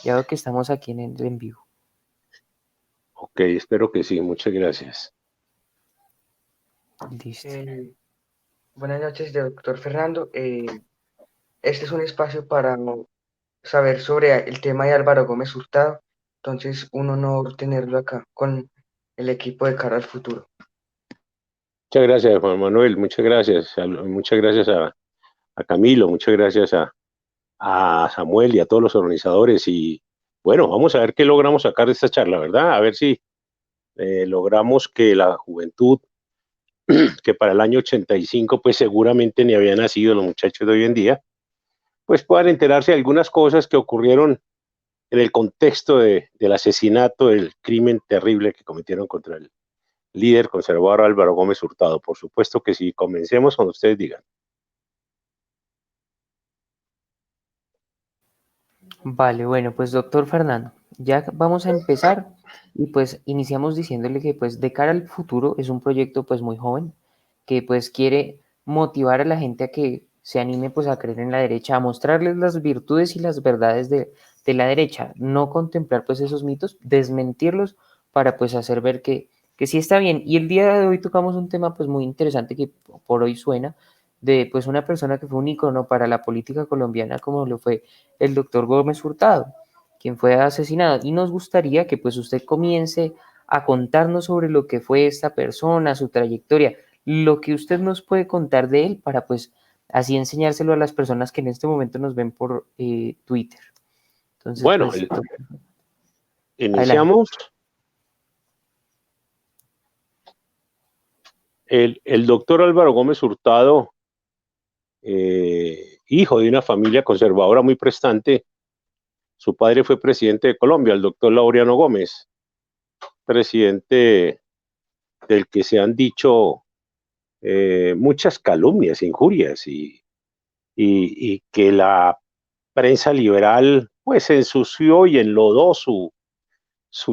Ya veo que estamos aquí en el en vivo. Ok, espero que sí, muchas gracias. Listo. Eh, Buenas noches, doctor Fernando. Este es un espacio para saber sobre el tema de Álvaro Gómez Hurtado. Entonces, un honor tenerlo acá con el equipo de cara al futuro. Muchas gracias, Juan Manuel, muchas gracias a Camilo, muchas gracias a Samuel y a todos los organizadores. Y bueno, vamos a ver qué logramos sacar de esta charla, ¿verdad? A ver si logramos que la juventud, que para el año 85 pues seguramente ni habían nacido los muchachos de hoy en día, pues puedan enterarse de algunas cosas que ocurrieron en el contexto del asesinato, del crimen terrible que cometieron contra el líder conservador Álvaro Gómez Hurtado. Por supuesto que sí, comencemos cuando ustedes digan. Vale, bueno, pues doctor Fernando, ya vamos a empezar y pues iniciamos diciéndole que pues de cara al futuro es un proyecto pues muy joven que pues quiere motivar a la gente a que se anime pues a creer en la derecha, a mostrarles las virtudes y las verdades de la derecha, no contemplar pues esos mitos, desmentirlos para pues hacer ver que sí está bien. Y el día de hoy tocamos un tema pues muy interesante que por hoy suena de pues una persona que fue un ícono para la política colombiana como lo fue el doctor Gómez Hurtado, quien fue asesinado. Y nos gustaría que pues usted comience a contarnos sobre lo que fue esta persona, su trayectoria, lo que usted nos puede contar de él para pues así enseñárselo a las personas que en este momento nos ven por Twitter. Entonces, Bueno, pues, adelante. iniciamos. El doctor Álvaro Gómez Hurtado, hijo de una familia conservadora muy prestante, su padre fue presidente de Colombia, el doctor Laureano Gómez, presidente del que se han dicho muchas calumnias, injurias y que la prensa liberal pues ensució y enlodó su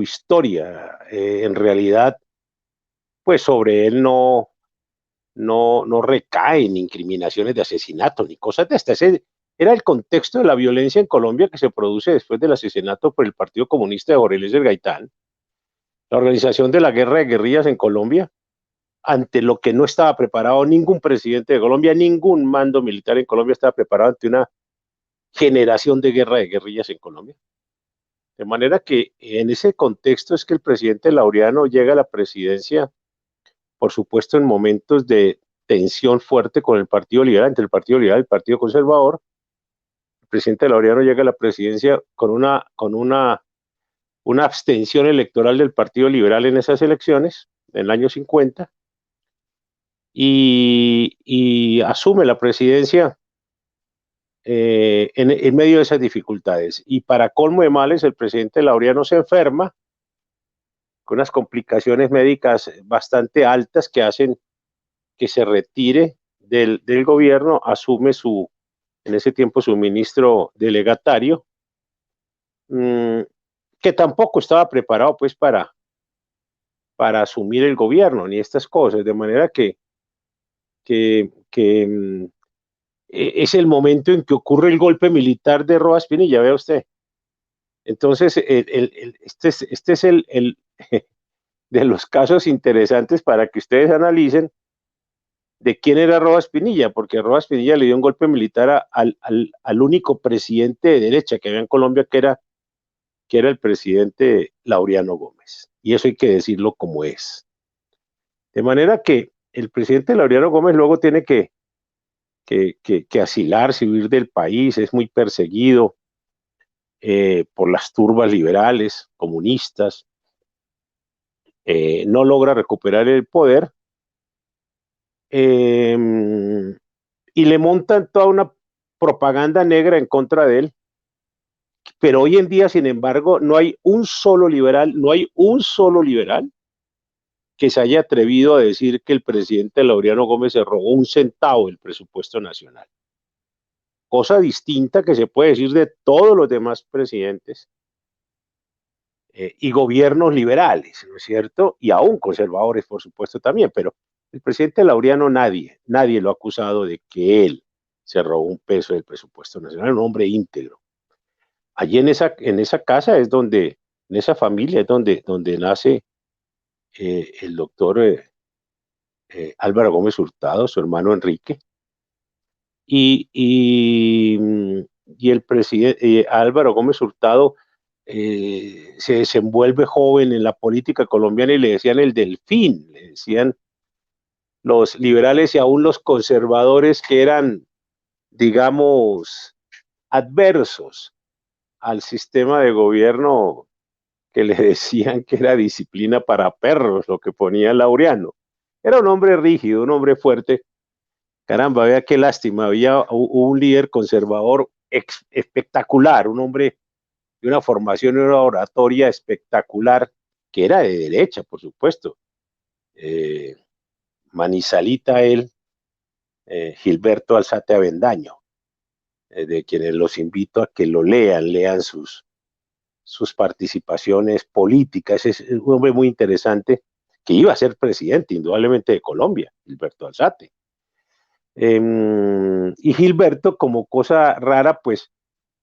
historia. En realidad, pues sobre él no recaen incriminaciones de asesinato ni cosas de estas. Era el contexto de la violencia en Colombia que se produce después del asesinato por el Partido Comunista de Jorge Eliezer Gaitán, la organización de la guerra de guerrillas en Colombia, ante lo que no estaba preparado ningún presidente de Colombia, ningún mando militar en Colombia estaba preparado ante una generación de guerra de guerrillas en Colombia. De manera que en ese contexto es que el presidente Laureano llega a la presidencia, por supuesto, en momentos de tensión fuerte con el Partido Liberal, entre el Partido Liberal y el Partido Conservador. El presidente Laureano llega a la presidencia una abstención electoral del Partido Liberal en esas elecciones, en el año 50, y asume la presidencia en medio de esas dificultades. Y para colmo de males, el presidente Laureano se enferma con unas complicaciones médicas bastante altas que hacen que se retire del gobierno, asume en ese tiempo su ministro delegatario, mmm, que tampoco estaba preparado pues para asumir el gobierno ni estas cosas, de manera que es el momento en que ocurre el golpe militar de Rojas Pinilla, vea usted. Entonces, este es de los casos interesantes para que ustedes analicen de quién era Rojas Pinilla, porque Rojas Pinilla le dio un golpe militar al único presidente de derecha que había en Colombia, que era el presidente Laureano Gómez. Y eso hay que decirlo como es. De manera que el presidente Laureano Gómez luego tiene que asilarse, huir del país, es muy perseguido por las turbas liberales, comunistas, no logra recuperar el poder eh, y le montan toda una propaganda negra en contra de él. Pero hoy en día, sin embargo, no hay un solo liberal, no hay un solo liberal que se haya atrevido a decir que el presidente Laureano Gómez se robó un centavo del presupuesto nacional. Cosa distinta que se puede decir de todos los demás presidentes y gobiernos liberales, ¿no es cierto? Y aún conservadores, por supuesto, también, pero el presidente Laureano nadie lo ha acusado de que él se robó un peso del presupuesto nacional, un hombre íntegro. allí en esa casa es donde, en esa familia es donde nace el doctor Álvaro Gómez Hurtado, su hermano Enrique, y el presidente Álvaro Gómez Hurtado se desenvuelve joven en la política colombiana y le decían el delfín, le decían los liberales y aún los conservadores que eran, digamos, adversos al sistema de gobierno, que le decían que era disciplina para perros, lo que ponía Laureano. Era un hombre rígido, un hombre fuerte. Caramba, vea qué lástima, había un líder conservador espectacular, un hombre de una formación y una oratoria espectacular, que era de derecha, por supuesto. Manizalita él, Gilberto Alzate Avendaño, de quienes los invito a que lo lean sus participaciones políticas. Es un hombre muy interesante que iba a ser presidente, indudablemente, de Colombia, Gilberto Alzate. Y Gilberto, como cosa rara, pues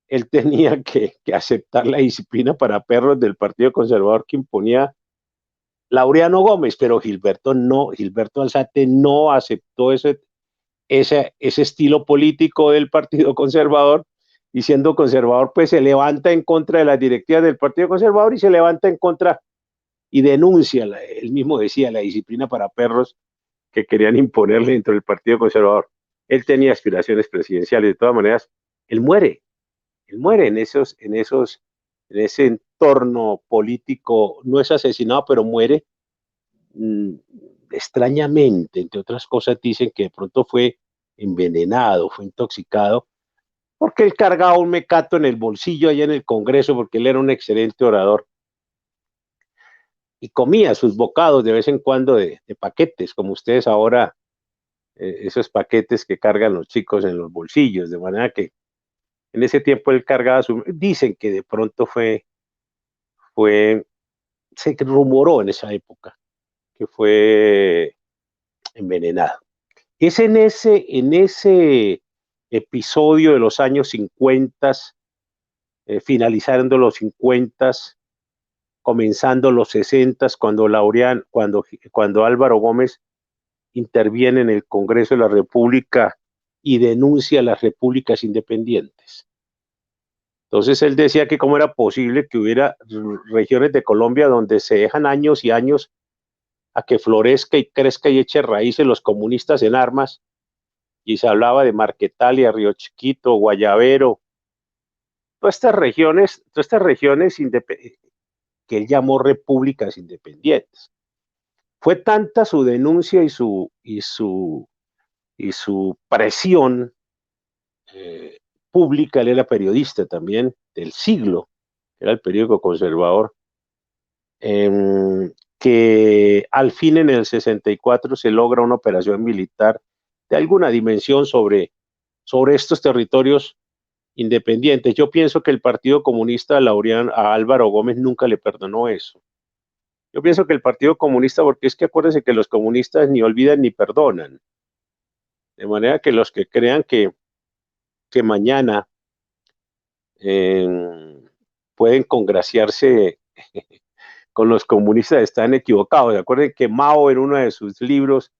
él tenía que aceptar la disciplina para perros del Partido Conservador que imponía Laureano Gómez, pero Gilberto Alzate no aceptó ese estilo político del Partido Conservador, y siendo conservador, pues se levanta en contra de las directivas del Partido Conservador y se levanta en contra y denuncia, él mismo decía, la disciplina para perros que querían imponerle dentro del Partido Conservador. Él tenía aspiraciones presidenciales, de todas maneras, él muere en ese entorno político, no es asesinado, pero muere extrañamente. Entre otras cosas, dicen que de pronto fue envenenado, fue intoxicado, porque él cargaba un mecato en el bolsillo allá en el Congreso, porque él era un excelente orador, y comía sus bocados de vez en cuando de paquetes, como ustedes ahora, esos paquetes que cargan los chicos en los bolsillos, de manera que en ese tiempo él cargaba dicen que de pronto se rumoró en esa época que fue envenenado. Es en ese episodio de los años 50, finalizando los 50, comenzando los 60, cuando Álvaro Gómez interviene en el Congreso de la República y denuncia las repúblicas independientes. Entonces él decía que cómo era posible que hubiera regiones de Colombia donde se dejan años y años a que florezca y crezca y eche raíces los comunistas en armas, y se hablaba de Marquetalia, Río Chiquito, Guayavero, todas estas regiones que él llamó repúblicas independientes. Fue tanta su denuncia y su presión pública, él era periodista también del Siglo, era el periódico conservador, que al fin en el 64 se logra una operación militar de alguna dimensión sobre estos territorios independientes. Yo pienso que el Partido Comunista a Álvaro Gómez nunca le perdonó eso. Yo pienso que el Partido Comunista, porque es que acuérdense que los comunistas ni olvidan ni perdonan. De manera que los que crean que mañana pueden congraciarse con los comunistas están equivocados. Acuérdense que Mao en uno de sus libros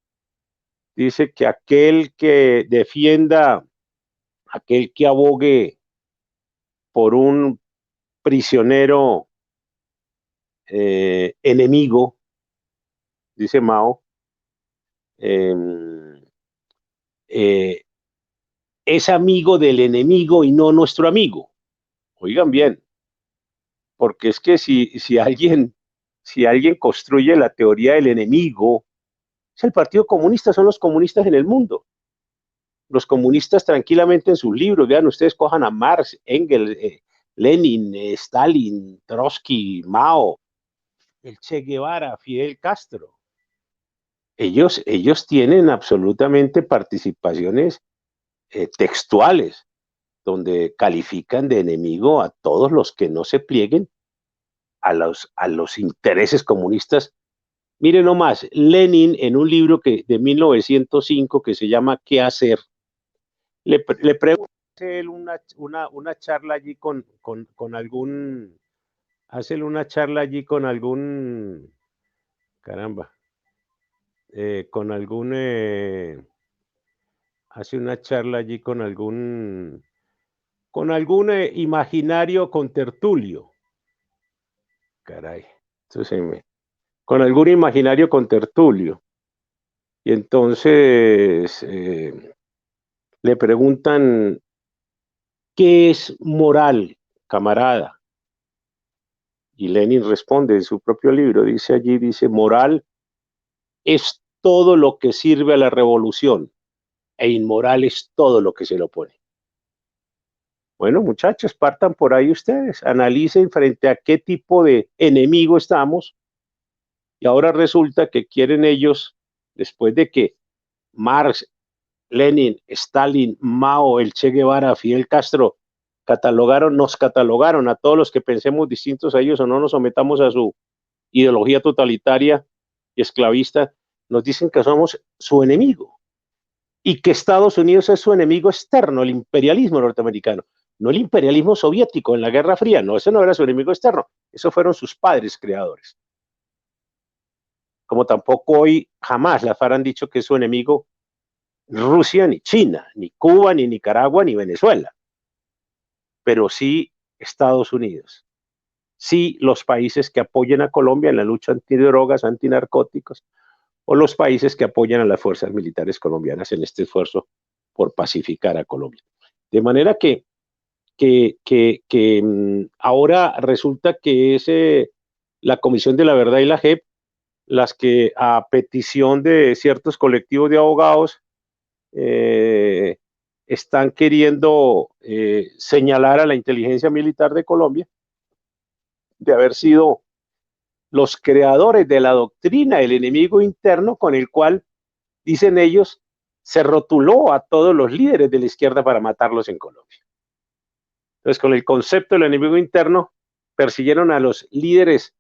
dice que aquel que defienda, aquel que abogue por un prisionero enemigo, dice Mao, es amigo del enemigo y no nuestro amigo. Oigan bien, porque es que si alguien construye la teoría del enemigo, es el Partido Comunista, son los comunistas en el mundo. Los comunistas tranquilamente en sus libros, vean ustedes, cojan a Marx, Engels, Lenin, Stalin, Trotsky, Mao, el Che Guevara, Fidel Castro. Ellos tienen absolutamente participaciones textuales, donde califican de enemigo a todos los que no se plieguen a los intereses comunistas. Miren nomás, Lenin en un libro de 1905 que se llama ¿Qué hacer? Le pregunta él una charla allí con algún, hace él una charla allí con algún, caramba, con algún, hace una charla allí con algún imaginario contertulio. Caray, entonces con algún imaginario contertulio. Y entonces le preguntan, ¿qué es moral, camarada? Y Lenin responde en su propio libro, dice allí, dice, moral es todo lo que sirve a la revolución e inmoral es todo lo que se le opone. Bueno, muchachos, partan por ahí ustedes, analicen frente a qué tipo de enemigo estamos y ahora resulta que quieren ellos, después de que Marx, Lenin, Stalin, Mao, el Che Guevara, Fidel Castro nos catalogaron a todos los que pensemos distintos a ellos o no nos sometamos a su ideología totalitaria y esclavista, nos dicen que somos su enemigo y que Estados Unidos es su enemigo externo, el imperialismo norteamericano, no el imperialismo soviético en la Guerra Fría, no, ese no era su enemigo externo, esos fueron sus padres creadores. Como tampoco hoy jamás la FARC han dicho que es su enemigo Rusia, ni China, ni Cuba, ni Nicaragua, ni Venezuela, pero sí Estados Unidos, sí los países que apoyen a Colombia en la lucha antidrogas, antinarcóticos, o los países que apoyan a las fuerzas militares colombianas en este esfuerzo por pacificar a Colombia. De manera que ahora resulta que es la Comisión de la Verdad y la JEP las que a petición de ciertos colectivos de abogados están queriendo señalar a la inteligencia militar de Colombia de haber sido los creadores de la doctrina del enemigo interno con el cual, dicen ellos, se rotuló a todos los líderes de la izquierda para matarlos en Colombia. Entonces, con el concepto del enemigo interno, persiguieron a los líderes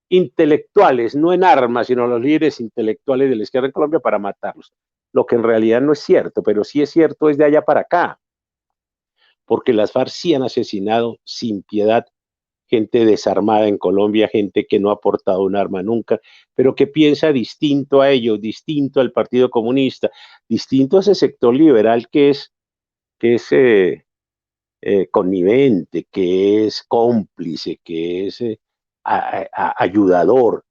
intelectuales, no en armas, sino a los líderes intelectuales de la izquierda en Colombia para matarlos. Lo que en realidad no es cierto, pero sí es cierto es de allá para acá, porque las FARC sí han asesinado sin piedad gente desarmada en Colombia, gente que no ha portado un arma nunca, pero que piensa distinto a ellos, distinto al Partido Comunista, distinto a ese sector liberal que es connivente, que es cómplice, que es ayudador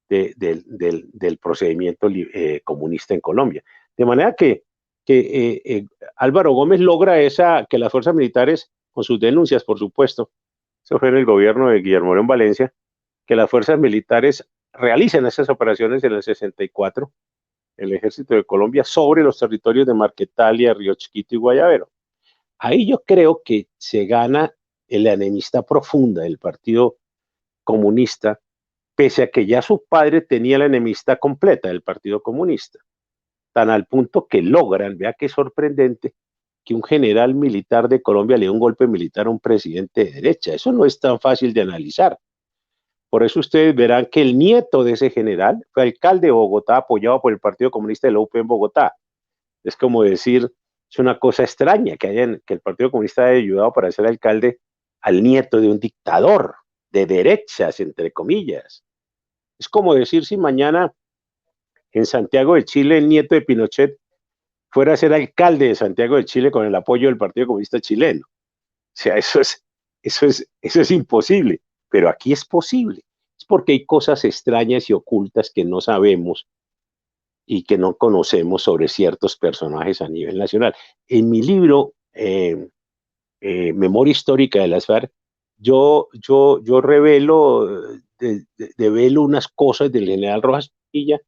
del procedimiento comunista en Colombia. De manera que Álvaro Gómez logra que las fuerzas militares, con sus denuncias, por supuesto, eso fue en el gobierno de Guillermo Moreno Valencia, que las fuerzas militares realicen esas operaciones en el 64, el ejército de Colombia, sobre los territorios de Marquetalia, Río Chiquito y Guayavero. Ahí yo creo que se gana la enemistad profunda del Partido Comunista, pese a que ya su padre tenía la enemistad completa del Partido Comunista, tan al punto que logran, vea qué sorprendente, que un general militar de Colombia le dé un golpe militar a un presidente de derecha. Eso no es tan fácil de analizar. Por eso ustedes verán que el nieto de ese general fue alcalde de Bogotá, apoyado por el Partido Comunista de la UP en Bogotá. Es como decir, es una cosa extraña que el Partido Comunista haya ayudado para ser alcalde al nieto de un dictador de derechas, entre comillas. Es como decir si mañana en Santiago de Chile el nieto de Pinochet fuera a ser alcalde de Santiago de Chile con el apoyo del Partido Comunista chileno. O sea, eso es imposible, pero aquí es posible. Es porque hay cosas extrañas y ocultas que no sabemos y que no conocemos sobre ciertos personajes a nivel nacional. En mi libro, Memoria Histórica de las FARC, yo revelo, develo unas cosas del general Rojas Pinilla,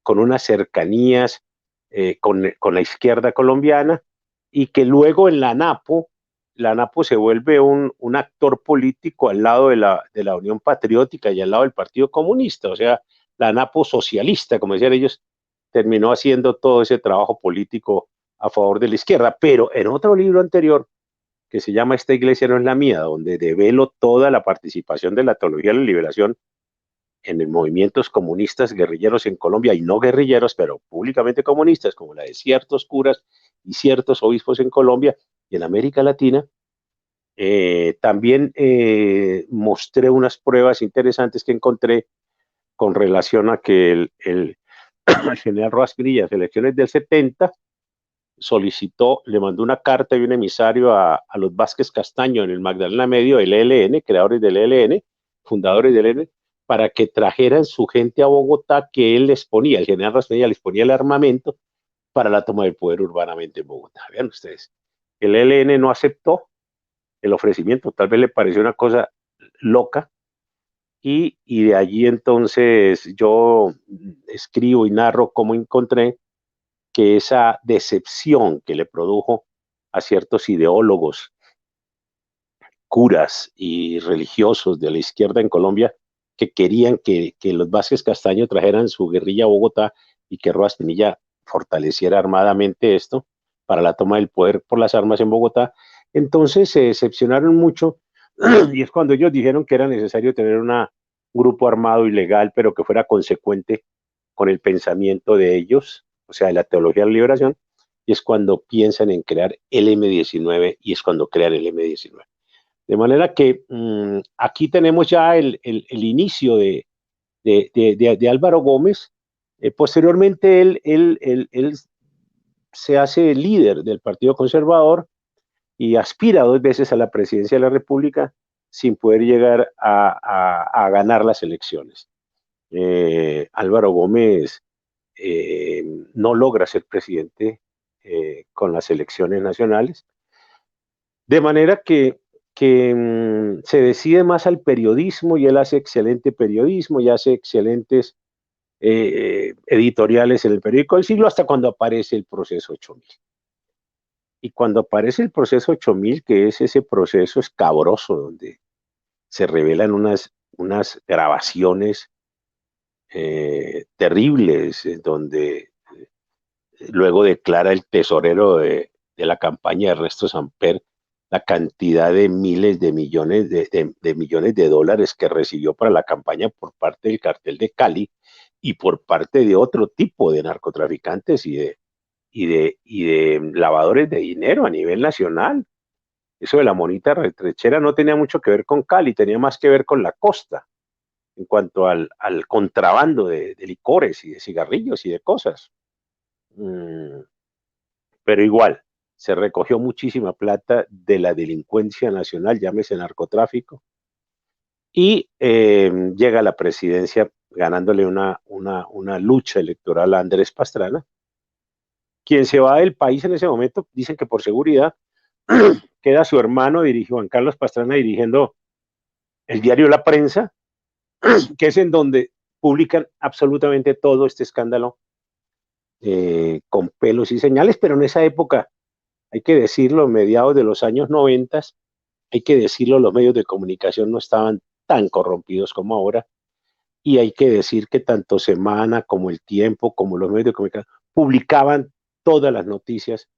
con unas cercanías con la izquierda colombiana, y que luego en la ANAPO se vuelve un actor político al lado de la Unión Patriótica y al lado del Partido Comunista. O sea, la ANAPO socialista, como decían ellos, terminó haciendo todo ese trabajo político a favor de la izquierda. Pero en otro libro anterior, que se llama Esta iglesia no es la mía, donde develo toda la participación de la teología de la liberación en los movimientos comunistas guerrilleros en Colombia, y no guerrilleros, pero públicamente comunistas, como la de ciertos curas y ciertos obispos en Colombia y en América Latina. También mostré unas pruebas interesantes que encontré con relación a que el general Rojas Pinilla, en las elecciones del 70, solicitó, le mandó una carta y un emisario a los Vázquez Castaño en el Magdalena Medio, el ELN, creadores del ELN, fundadores del ELN, para que trajeran su gente a Bogotá, que él les ponía, el general Rojas Pinilla les ponía el armamento para la toma del poder urbanamente en Bogotá. Vean ustedes, el ELN no aceptó el ofrecimiento, tal vez le pareció una cosa loca, y de allí entonces yo escribo y narro cómo encontré que esa decepción que le produjo a ciertos ideólogos, curas y religiosos de la izquierda en Colombia, que querían que los Vázquez Castaño trajeran su guerrilla a Bogotá y que Rojas Pinilla fortaleciera armadamente esto para la toma del poder por las armas en Bogotá. Entonces se decepcionaron mucho y es cuando ellos dijeron que era necesario tener un grupo armado y legal, pero que fuera consecuente con el pensamiento de ellos, o sea, de la teología de la liberación, y es cuando piensan en crear el M19 y es cuando crean el M19. De manera que aquí tenemos ya el inicio de Álvaro Gómez. Posteriormente él se hace líder del Partido Conservador y aspira 2 veces a la presidencia de la República sin poder llegar a ganar las elecciones. Álvaro Gómez no logra ser presidente con las elecciones nacionales, de manera que se decide más al periodismo y él hace excelente periodismo y hace excelentes editoriales en el periódico del Siglo hasta cuando aparece el proceso 8000. Y cuando aparece el proceso 8000, que es ese proceso escabroso donde se revelan unas grabaciones terribles, donde luego declara el tesorero de la campaña de Ernesto Samper la cantidad de miles de millones de millones de dólares que recibió para la campaña por parte del cartel de Cali y por parte de otro tipo de narcotraficantes y de lavadores de dinero a nivel nacional. Eso de la monita retrechera no tenía mucho que ver con Cali, tenía más que ver con la costa, en cuanto al contrabando de licores y de cigarrillos y de cosas. Pero igual, se recogió muchísima plata de la delincuencia nacional, llámese narcotráfico, y llega a la presidencia ganándole una lucha electoral a Andrés Pastrana, quien se va del país en ese momento, dicen que por seguridad, queda su hermano, Juan Carlos Pastrana, dirigiendo el diario La Prensa, que es en donde publican absolutamente todo este escándalo con pelos y señales, pero en esa época, hay que decirlo, mediados de los años 90, hay que decirlo, los medios de comunicación no estaban tan corrompidos como ahora, y hay que decir que tanto Semana como El Tiempo, como los medios de comunicación, publicaban todas las noticias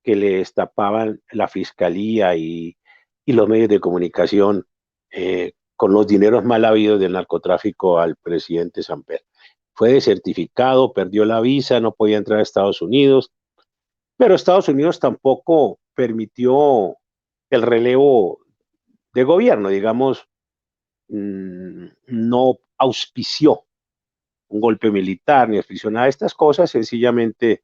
que le destapaban la fiscalía y los medios de comunicación con los dineros mal habidos del narcotráfico al presidente Samper. Fue desertificado, perdió la visa, no podía entrar a Estados Unidos, pero Estados Unidos tampoco permitió el relevo de gobierno, digamos, no auspició un golpe militar ni auspició nada de estas cosas, sencillamente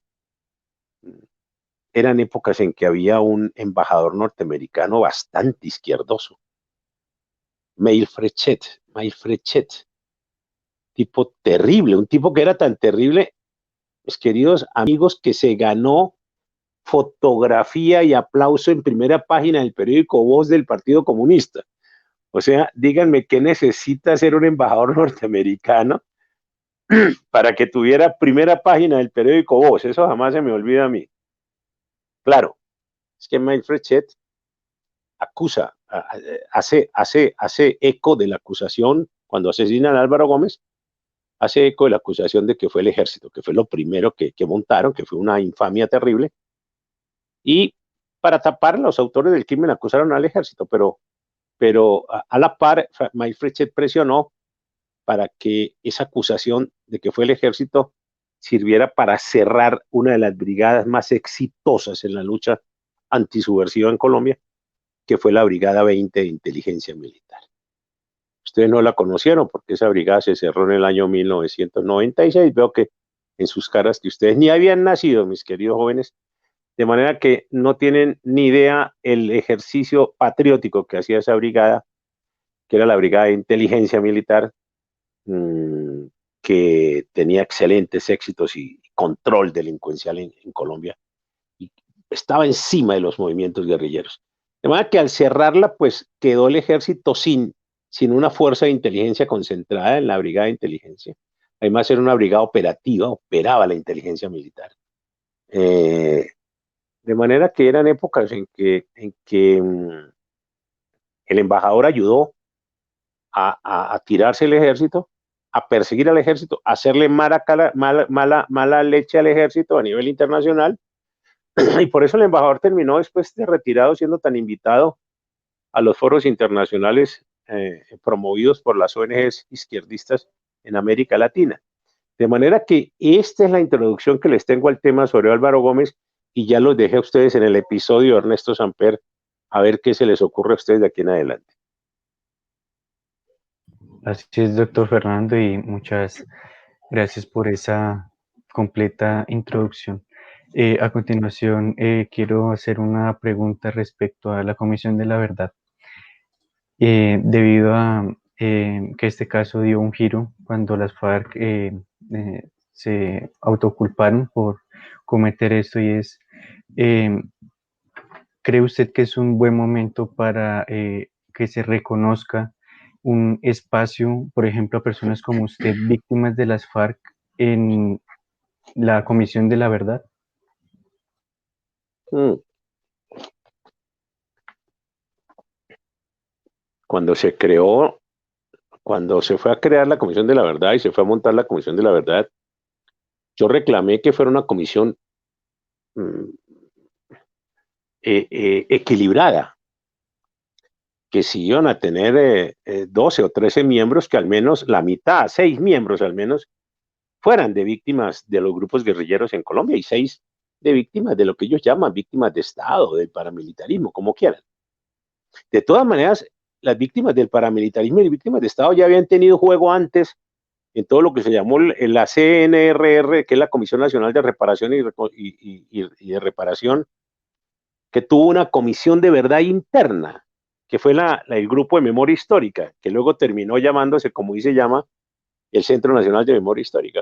eran épocas en que había un embajador norteamericano bastante izquierdoso, Mail Frechet, tipo terrible, un tipo que era tan terrible, mis queridos amigos, que se ganó fotografía y aplauso en primera página del periódico Voz del Partido Comunista. O sea, díganme qué necesita ser un embajador norteamericano para que tuviera primera página del periódico Voz. Eso jamás se me olvida a mí. Claro, es que Mail Frechet acusa, hace eco de la acusación cuando asesinan a Álvaro Gómez, hace eco de la acusación de que fue el ejército, que fue lo primero que montaron, que fue una infamia terrible, y para tapar, los autores del crimen acusaron al ejército, pero a la par, Mail Frechet presionó para que esa acusación de que fue el ejército sirviera para cerrar una de las brigadas más exitosas en la lucha antisubversiva en Colombia, que fue la Brigada 20 de Inteligencia Militar. Ustedes no la conocieron porque esa brigada se cerró en el año 1996. Veo que en sus caras que ustedes ni habían nacido, mis queridos jóvenes, de manera que no tienen ni idea el ejercicio patriótico que hacía esa brigada, que era la Brigada de Inteligencia Militar, que tenía excelentes éxitos y control delincuencial en Colombia, y estaba encima de los movimientos guerrilleros. De manera que al cerrarla, pues quedó el ejército sin una fuerza de inteligencia concentrada en la brigada de inteligencia. Además era una brigada operativa, operaba la inteligencia militar. De manera que eran épocas en que el embajador ayudó a tirarse el ejército, a perseguir al ejército, a hacerle mala leche al ejército a nivel internacional, y por eso el embajador terminó después de retirado siendo tan invitado a los foros internacionales promovidos por las ONGs izquierdistas en América Latina. De manera que esta es la introducción que les tengo al tema sobre Álvaro Gómez, y ya los dejé a ustedes en el episodio de Ernesto Samper, a ver qué se les ocurre a ustedes de aquí en adelante. Así es, doctor Fernando, y muchas gracias por esa completa introducción. A continuación, quiero hacer una pregunta respecto a la Comisión de la Verdad. Debido a que este caso dio un giro cuando las FARC se autoculparon por cometer esto, y es, ¿cree usted que es un buen momento para que se reconozca un espacio, por ejemplo, a personas como usted, víctimas de las FARC, en la Comisión de la Verdad? Cuando se fue a crear la Comisión de la Verdad y se fue a montar la Comisión de la Verdad, yo reclamé que fuera una comisión equilibrada, que si iban a tener 12 o 13 miembros, que al menos la mitad, 6 miembros al menos, fueran de víctimas de los grupos guerrilleros en Colombia, y 6 de víctimas de lo que ellos llaman víctimas de Estado, del paramilitarismo, como quieran. De todas maneras, las víctimas del paramilitarismo y víctimas de Estado ya habían tenido juego antes en todo lo que se llamó la CNRR, que es la Comisión Nacional de Reparación y de Reparación, que tuvo una comisión de verdad interna, que fue el Grupo de Memoria Histórica, que luego terminó llamándose, como hoy se llama, el Centro Nacional de Memoria Histórica.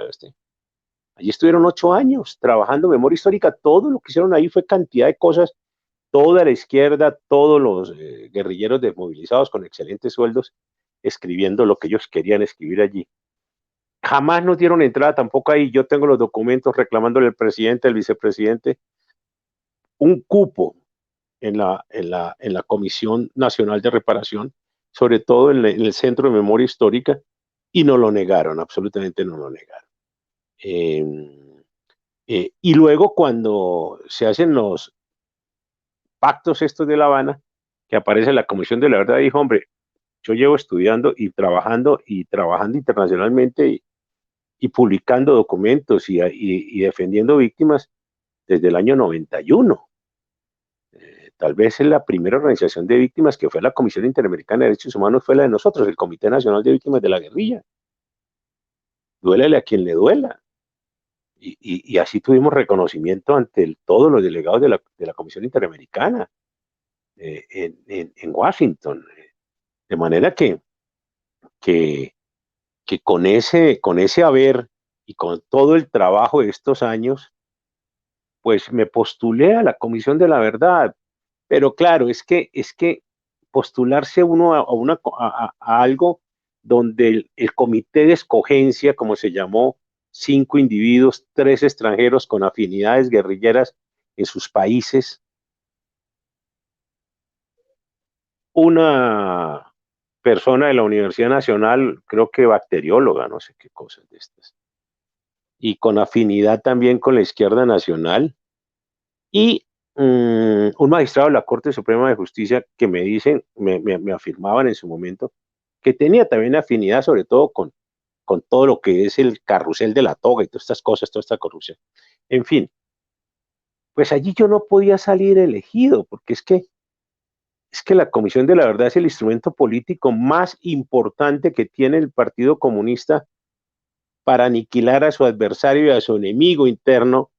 Allí estuvieron 8 años trabajando memoria histórica. Todo lo que hicieron ahí fue cantidad de cosas. Toda la izquierda, todos los guerrilleros desmovilizados con excelentes sueldos, escribiendo lo que ellos querían escribir allí. Jamás nos dieron entrada tampoco ahí. Yo tengo los documentos reclamándole al presidente, al vicepresidente, un cupo en la Comisión Nacional de Reparación, sobre todo en el Centro de Memoria Histórica, y no lo negaron, absolutamente no lo negaron. Y luego cuando se hacen los pactos estos de La Habana, que aparece la Comisión de la Verdad, dijo, hombre, yo llevo estudiando y trabajando internacionalmente y publicando documentos y defendiendo víctimas desde el año 91. Tal vez es la primera organización de víctimas que fue la Comisión Interamericana de Derechos Humanos, fue la de nosotros, el Comité Nacional de Víctimas de la Guerrilla. Duélele a quien le duela. Y así tuvimos reconocimiento ante todos los delegados de la Comisión Interamericana en Washington. De manera que con ese haber y con todo el trabajo de estos años, pues me postulé a la Comisión de la Verdad. Pero claro, es que postularse uno a algo donde el comité de escogencia, como se llamó, 5 individuos, 3 extranjeros con afinidades guerrilleras en sus países, una persona de la Universidad Nacional, creo que bacterióloga, no sé qué cosas de estas, y con afinidad también con la izquierda nacional, y un magistrado de la Corte Suprema de Justicia que me afirmaban en su momento que tenía también afinidad sobre todo con con todo lo que es el carrusel de la toga y todas estas cosas, toda esta corrupción. En fin, pues allí yo no podía salir elegido, porque es que la Comisión de la Verdad es el instrumento político más importante que tiene el Partido Comunista para aniquilar a su adversario y a su enemigo interno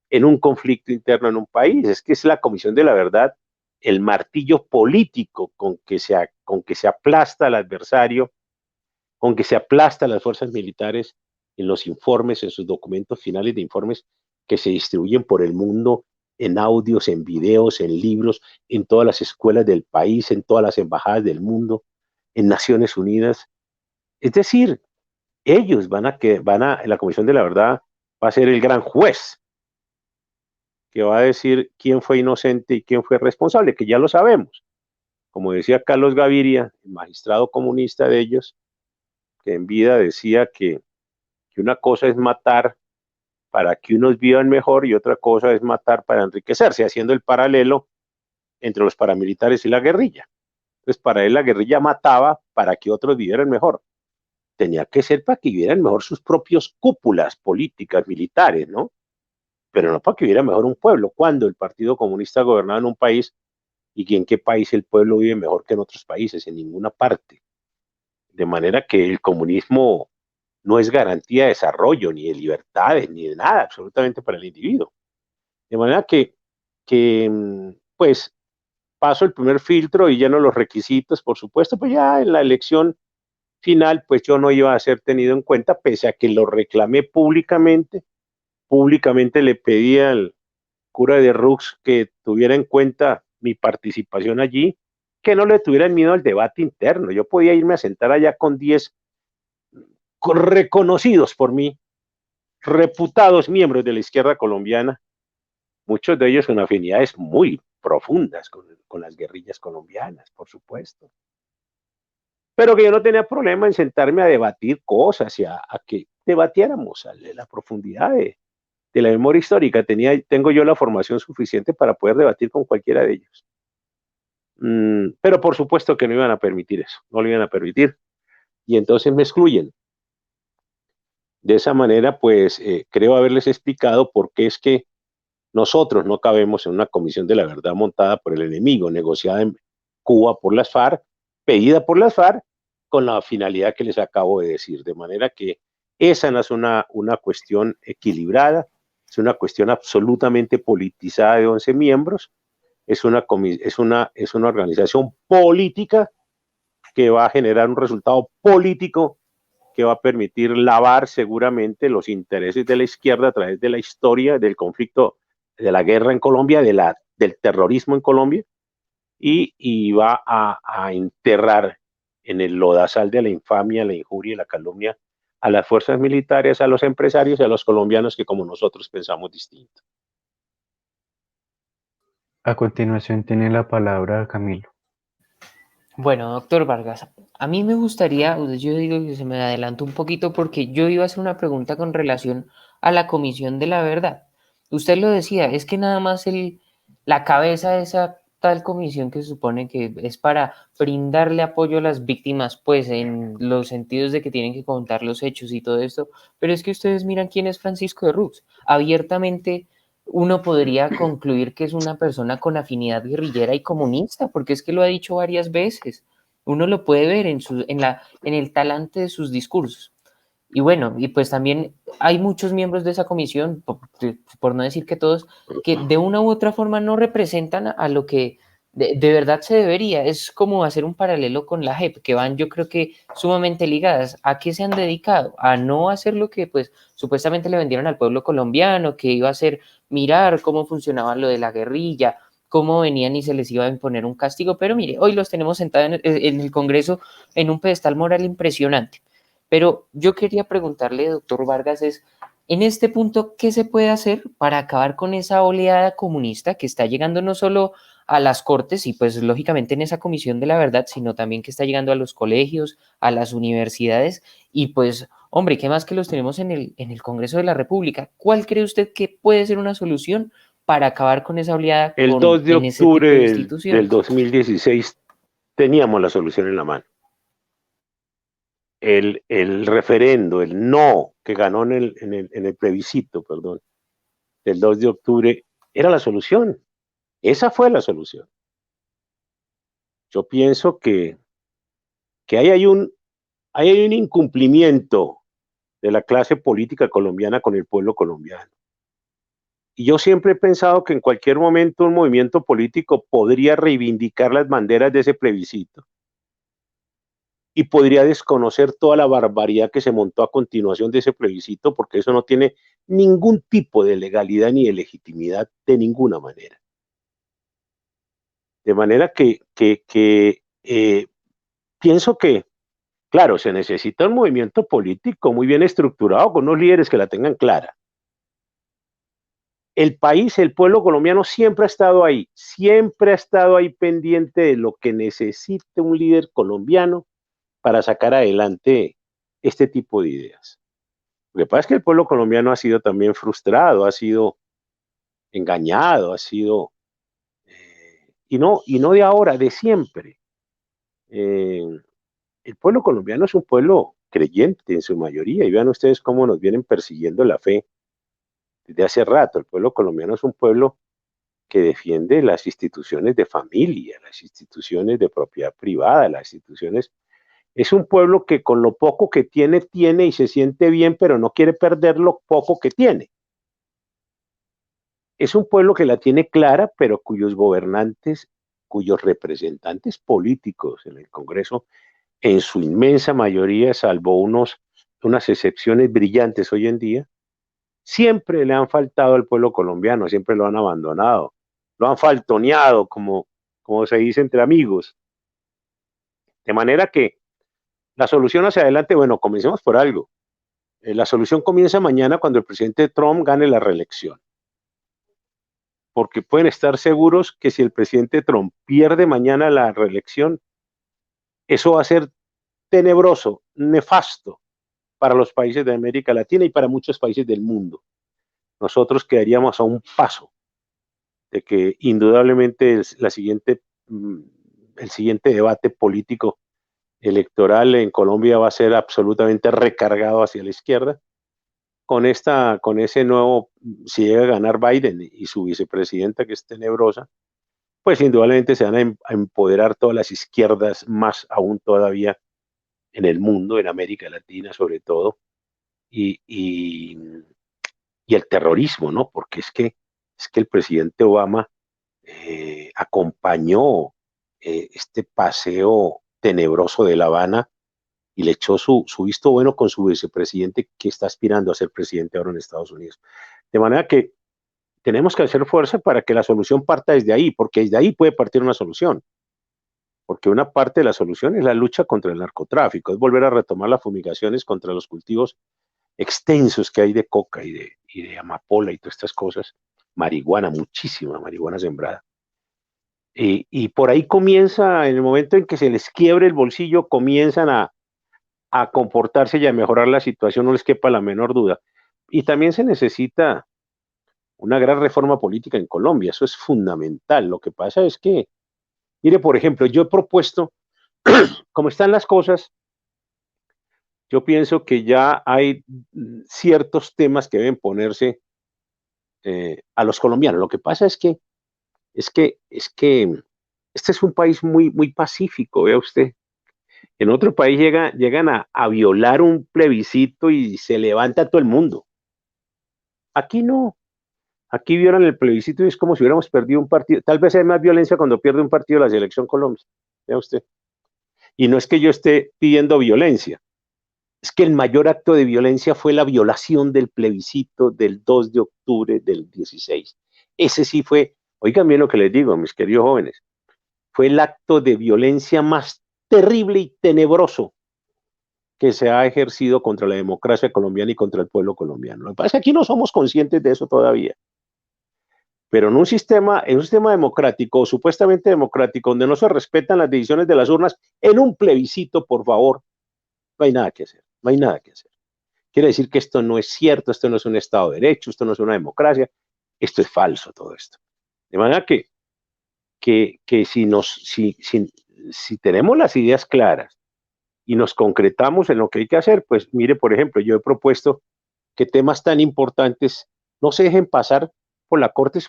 en un conflicto interno en un país. Es que es la Comisión de la Verdad el martillo político con que se aplasta al adversario, con que se aplasta a las fuerzas militares en los informes, en sus documentos finales de informes que se distribuyen por el mundo, en audios, en videos, en libros, en todas las escuelas del país, en todas las embajadas del mundo, en Naciones Unidas. Es decir, ellos la Comisión de la Verdad va a ser el gran juez que va a decir quién fue inocente y quién fue responsable, que ya lo sabemos. Como decía Carlos Gaviria, el magistrado comunista de ellos, que en vida decía que una cosa es matar para que unos vivan mejor y otra cosa es matar para enriquecerse, haciendo el paralelo entre los paramilitares y la guerrilla. Entonces, para él la guerrilla mataba para que otros vivieran mejor. Tenía que ser para que vivieran mejor sus propios cúpulas políticas, militares, ¿no? Pero no para que viviera mejor un pueblo. Cuando el Partido Comunista gobernaba en un país y en qué país el pueblo vive mejor que en otros países, en ninguna parte. De manera que el comunismo no es garantía de desarrollo, ni de libertades, ni de nada, absolutamente para el individuo. De manera pues, paso el primer filtro y lleno los requisitos, por supuesto, pues ya en la elección final, pues yo no iba a ser tenido en cuenta, pese a que lo reclamé públicamente le pedí al cura de Rux que tuviera en cuenta mi participación allí, que no le tuvieran miedo al debate interno. Yo podía irme a sentar allá con 10 reconocidos por mí, reputados miembros de la izquierda colombiana, muchos de ellos con afinidades muy profundas con las guerrillas colombianas, por supuesto. Pero que yo no tenía problema en sentarme a debatir cosas y a que debatiéramos a la profundidad de la memoria histórica. Tengo yo la formación suficiente para poder debatir con cualquiera de ellos. Pero por supuesto que no iban a permitir eso, no lo iban a permitir. Y entonces me excluyen. De esa manera, pues creo haberles explicado por qué es que nosotros no cabemos en una comisión de la verdad montada por el enemigo, negociada en Cuba por las FARC, pedida por las FARC, con la finalidad que les acabo de decir. De manera que esa no es una cuestión equilibrada, es una cuestión absolutamente politizada de 11 miembros, es una organización política que va a generar un resultado político que va a permitir lavar seguramente los intereses de la izquierda a través de la historia del conflicto, de la guerra en Colombia, del terrorismo en Colombia, y va a enterrar en el lodazal de la infamia, la injuria y la calumnia a las fuerzas militares, a los empresarios y a los colombianos que como nosotros pensamos distinto. A continuación tiene la palabra Camilo. Bueno, doctor Vargas, a mí me gustaría, yo digo que se me adelantó un poquito porque yo iba a hacer una pregunta con relación a la Comisión de la Verdad. Usted lo decía, es que nada más la cabeza de esa tal comisión que se supone que es para brindarle apoyo a las víctimas, pues en los sentidos de que tienen que contar los hechos y todo esto, pero es que ustedes miran quién es Francisco de Rux. Abiertamente uno podría concluir que es una persona con afinidad guerrillera y comunista, porque es que lo ha dicho varias veces. Uno lo puede ver en el talante de sus discursos. Y bueno, y pues también hay muchos miembros de esa comisión, por no decir que todos, que de una u otra forma no representan a lo que de verdad se debería. Es como hacer un paralelo con la JEP, que van yo creo que sumamente ligadas. ¿A qué se han dedicado? A no hacer lo que pues supuestamente le vendieron al pueblo colombiano, que iba a ser mirar cómo funcionaba lo de la guerrilla, cómo venían y se les iba a imponer un castigo. Pero mire, hoy los tenemos sentados en el Congreso en un pedestal moral impresionante. Pero yo quería preguntarle, doctor Vargas, en este punto, ¿qué se puede hacer para acabar con esa oleada comunista que está llegando no solo a las cortes y pues lógicamente en esa comisión de la verdad, sino también que está llegando a los colegios, a las universidades y pues, hombre, ¿qué más que los tenemos en el Congreso de la República? ¿Cuál cree usted que puede ser una solución para acabar con esa oleada El 2 de en ese tipo octubre de del instituciones? 2016 teníamos la solución en la mano. el referendo, el no que ganó en el plebiscito, perdón, del 2 de octubre, era la solución. Esa fue la solución. Yo pienso que ahí hay un incumplimiento de la clase política colombiana con el pueblo colombiano. Y yo siempre he pensado que en cualquier momento un movimiento político podría reivindicar las banderas de ese plebiscito y podría desconocer toda la barbaridad que se montó a continuación de ese plebiscito, porque eso no tiene ningún tipo de legalidad ni de legitimidad de ninguna manera. De manera que pienso que, claro, se necesita un movimiento político muy bien estructurado, con unos líderes que la tengan clara. El país, el pueblo colombiano siempre ha estado ahí pendiente de lo que necesite un líder colombiano para sacar adelante este tipo de ideas. Lo que pasa es que el pueblo colombiano ha sido también frustrado, ha sido engañado, ha sido, y no de ahora, de siempre. Eh, el pueblo colombiano es un pueblo creyente en su mayoría, y vean ustedes cómo nos vienen persiguiendo la fe desde hace rato. El pueblo colombiano es un pueblo que defiende las instituciones de familia, las instituciones de propiedad privada, las instituciones. Es un pueblo que con lo poco que tiene, tiene y se siente bien, pero no quiere perder lo poco que tiene. Es un pueblo que la tiene clara, pero cuyos gobernantes, cuyos representantes políticos en el Congreso, en su inmensa mayoría, salvo unas excepciones brillantes hoy en día, siempre le han faltado al pueblo colombiano, siempre lo han abandonado, lo han faltoneado, como se dice entre amigos. De manera que la solución hacia adelante, bueno, comencemos por algo. La solución comienza mañana cuando el presidente Trump gane la reelección. Porque pueden estar seguros que si el presidente Trump pierde mañana la reelección, eso va a ser tenebroso, nefasto para los países de América Latina y para muchos países del mundo. Nosotros quedaríamos a un paso de que indudablemente el siguiente debate político electoral en Colombia va a ser absolutamente recargado hacia la izquierda. Con ese nuevo, si llega a ganar Biden y su vicepresidenta, que es tenebrosa, pues indudablemente se van a empoderar todas las izquierdas, más aún todavía en el mundo, en América Latina sobre todo, y, y, y el terrorismo, ¿no? Porque es que el presidente Obama acompañó este paseo tenebroso de La Habana y le echó su visto bueno con su vicepresidente que está aspirando a ser presidente ahora en Estados Unidos. De manera que tenemos que hacer fuerza para que la solución parta desde ahí, porque desde ahí puede partir una solución. Porque una parte de la solución es la lucha contra el narcotráfico, es volver a retomar las fumigaciones contra los cultivos extensos que hay de coca y de amapola y todas estas cosas, marihuana, muchísima marihuana sembrada. Y por ahí comienza, en el momento en que se les quiebre el bolsillo, comienzan a comportarse y a mejorar la situación, no les quepa la menor duda. Y también se necesita una gran reforma política en Colombia, eso es fundamental. Lo que pasa es que, mire, por ejemplo, yo he propuesto, como están las cosas, yo pienso que ya hay ciertos temas que deben ponerse a los colombianos. Lo que pasa es que este es un país muy, muy pacífico, vea usted. En otro país llegan a violar un plebiscito y se levanta todo el mundo. Aquí no. Aquí violan el plebiscito y es como si hubiéramos perdido un partido. Tal vez hay más violencia cuando pierde un partido la selección Colombia. Vea usted. Y no es que yo esté pidiendo violencia. Es que el mayor acto de violencia fue la violación del plebiscito del 2 de octubre del 16. Ese sí fue, oigan bien lo que les digo, mis queridos jóvenes, fue el acto de violencia más terrible y tenebroso que se ha ejercido contra la democracia colombiana y contra el pueblo colombiano. Lo que pasa es que aquí no somos conscientes de eso todavía. Pero en un sistema democrático, supuestamente democrático, donde no se respetan las decisiones de las urnas, en un plebiscito, por favor, no hay nada que hacer, no hay nada que hacer. Quiere decir que esto no es cierto, esto no es un Estado de Derecho, esto no es una democracia, esto es falso todo esto. De manera que si tenemos las ideas claras y nos concretamos en lo que hay que hacer, pues mire, por ejemplo, yo he propuesto que temas tan importantes no se dejen pasar por la Corte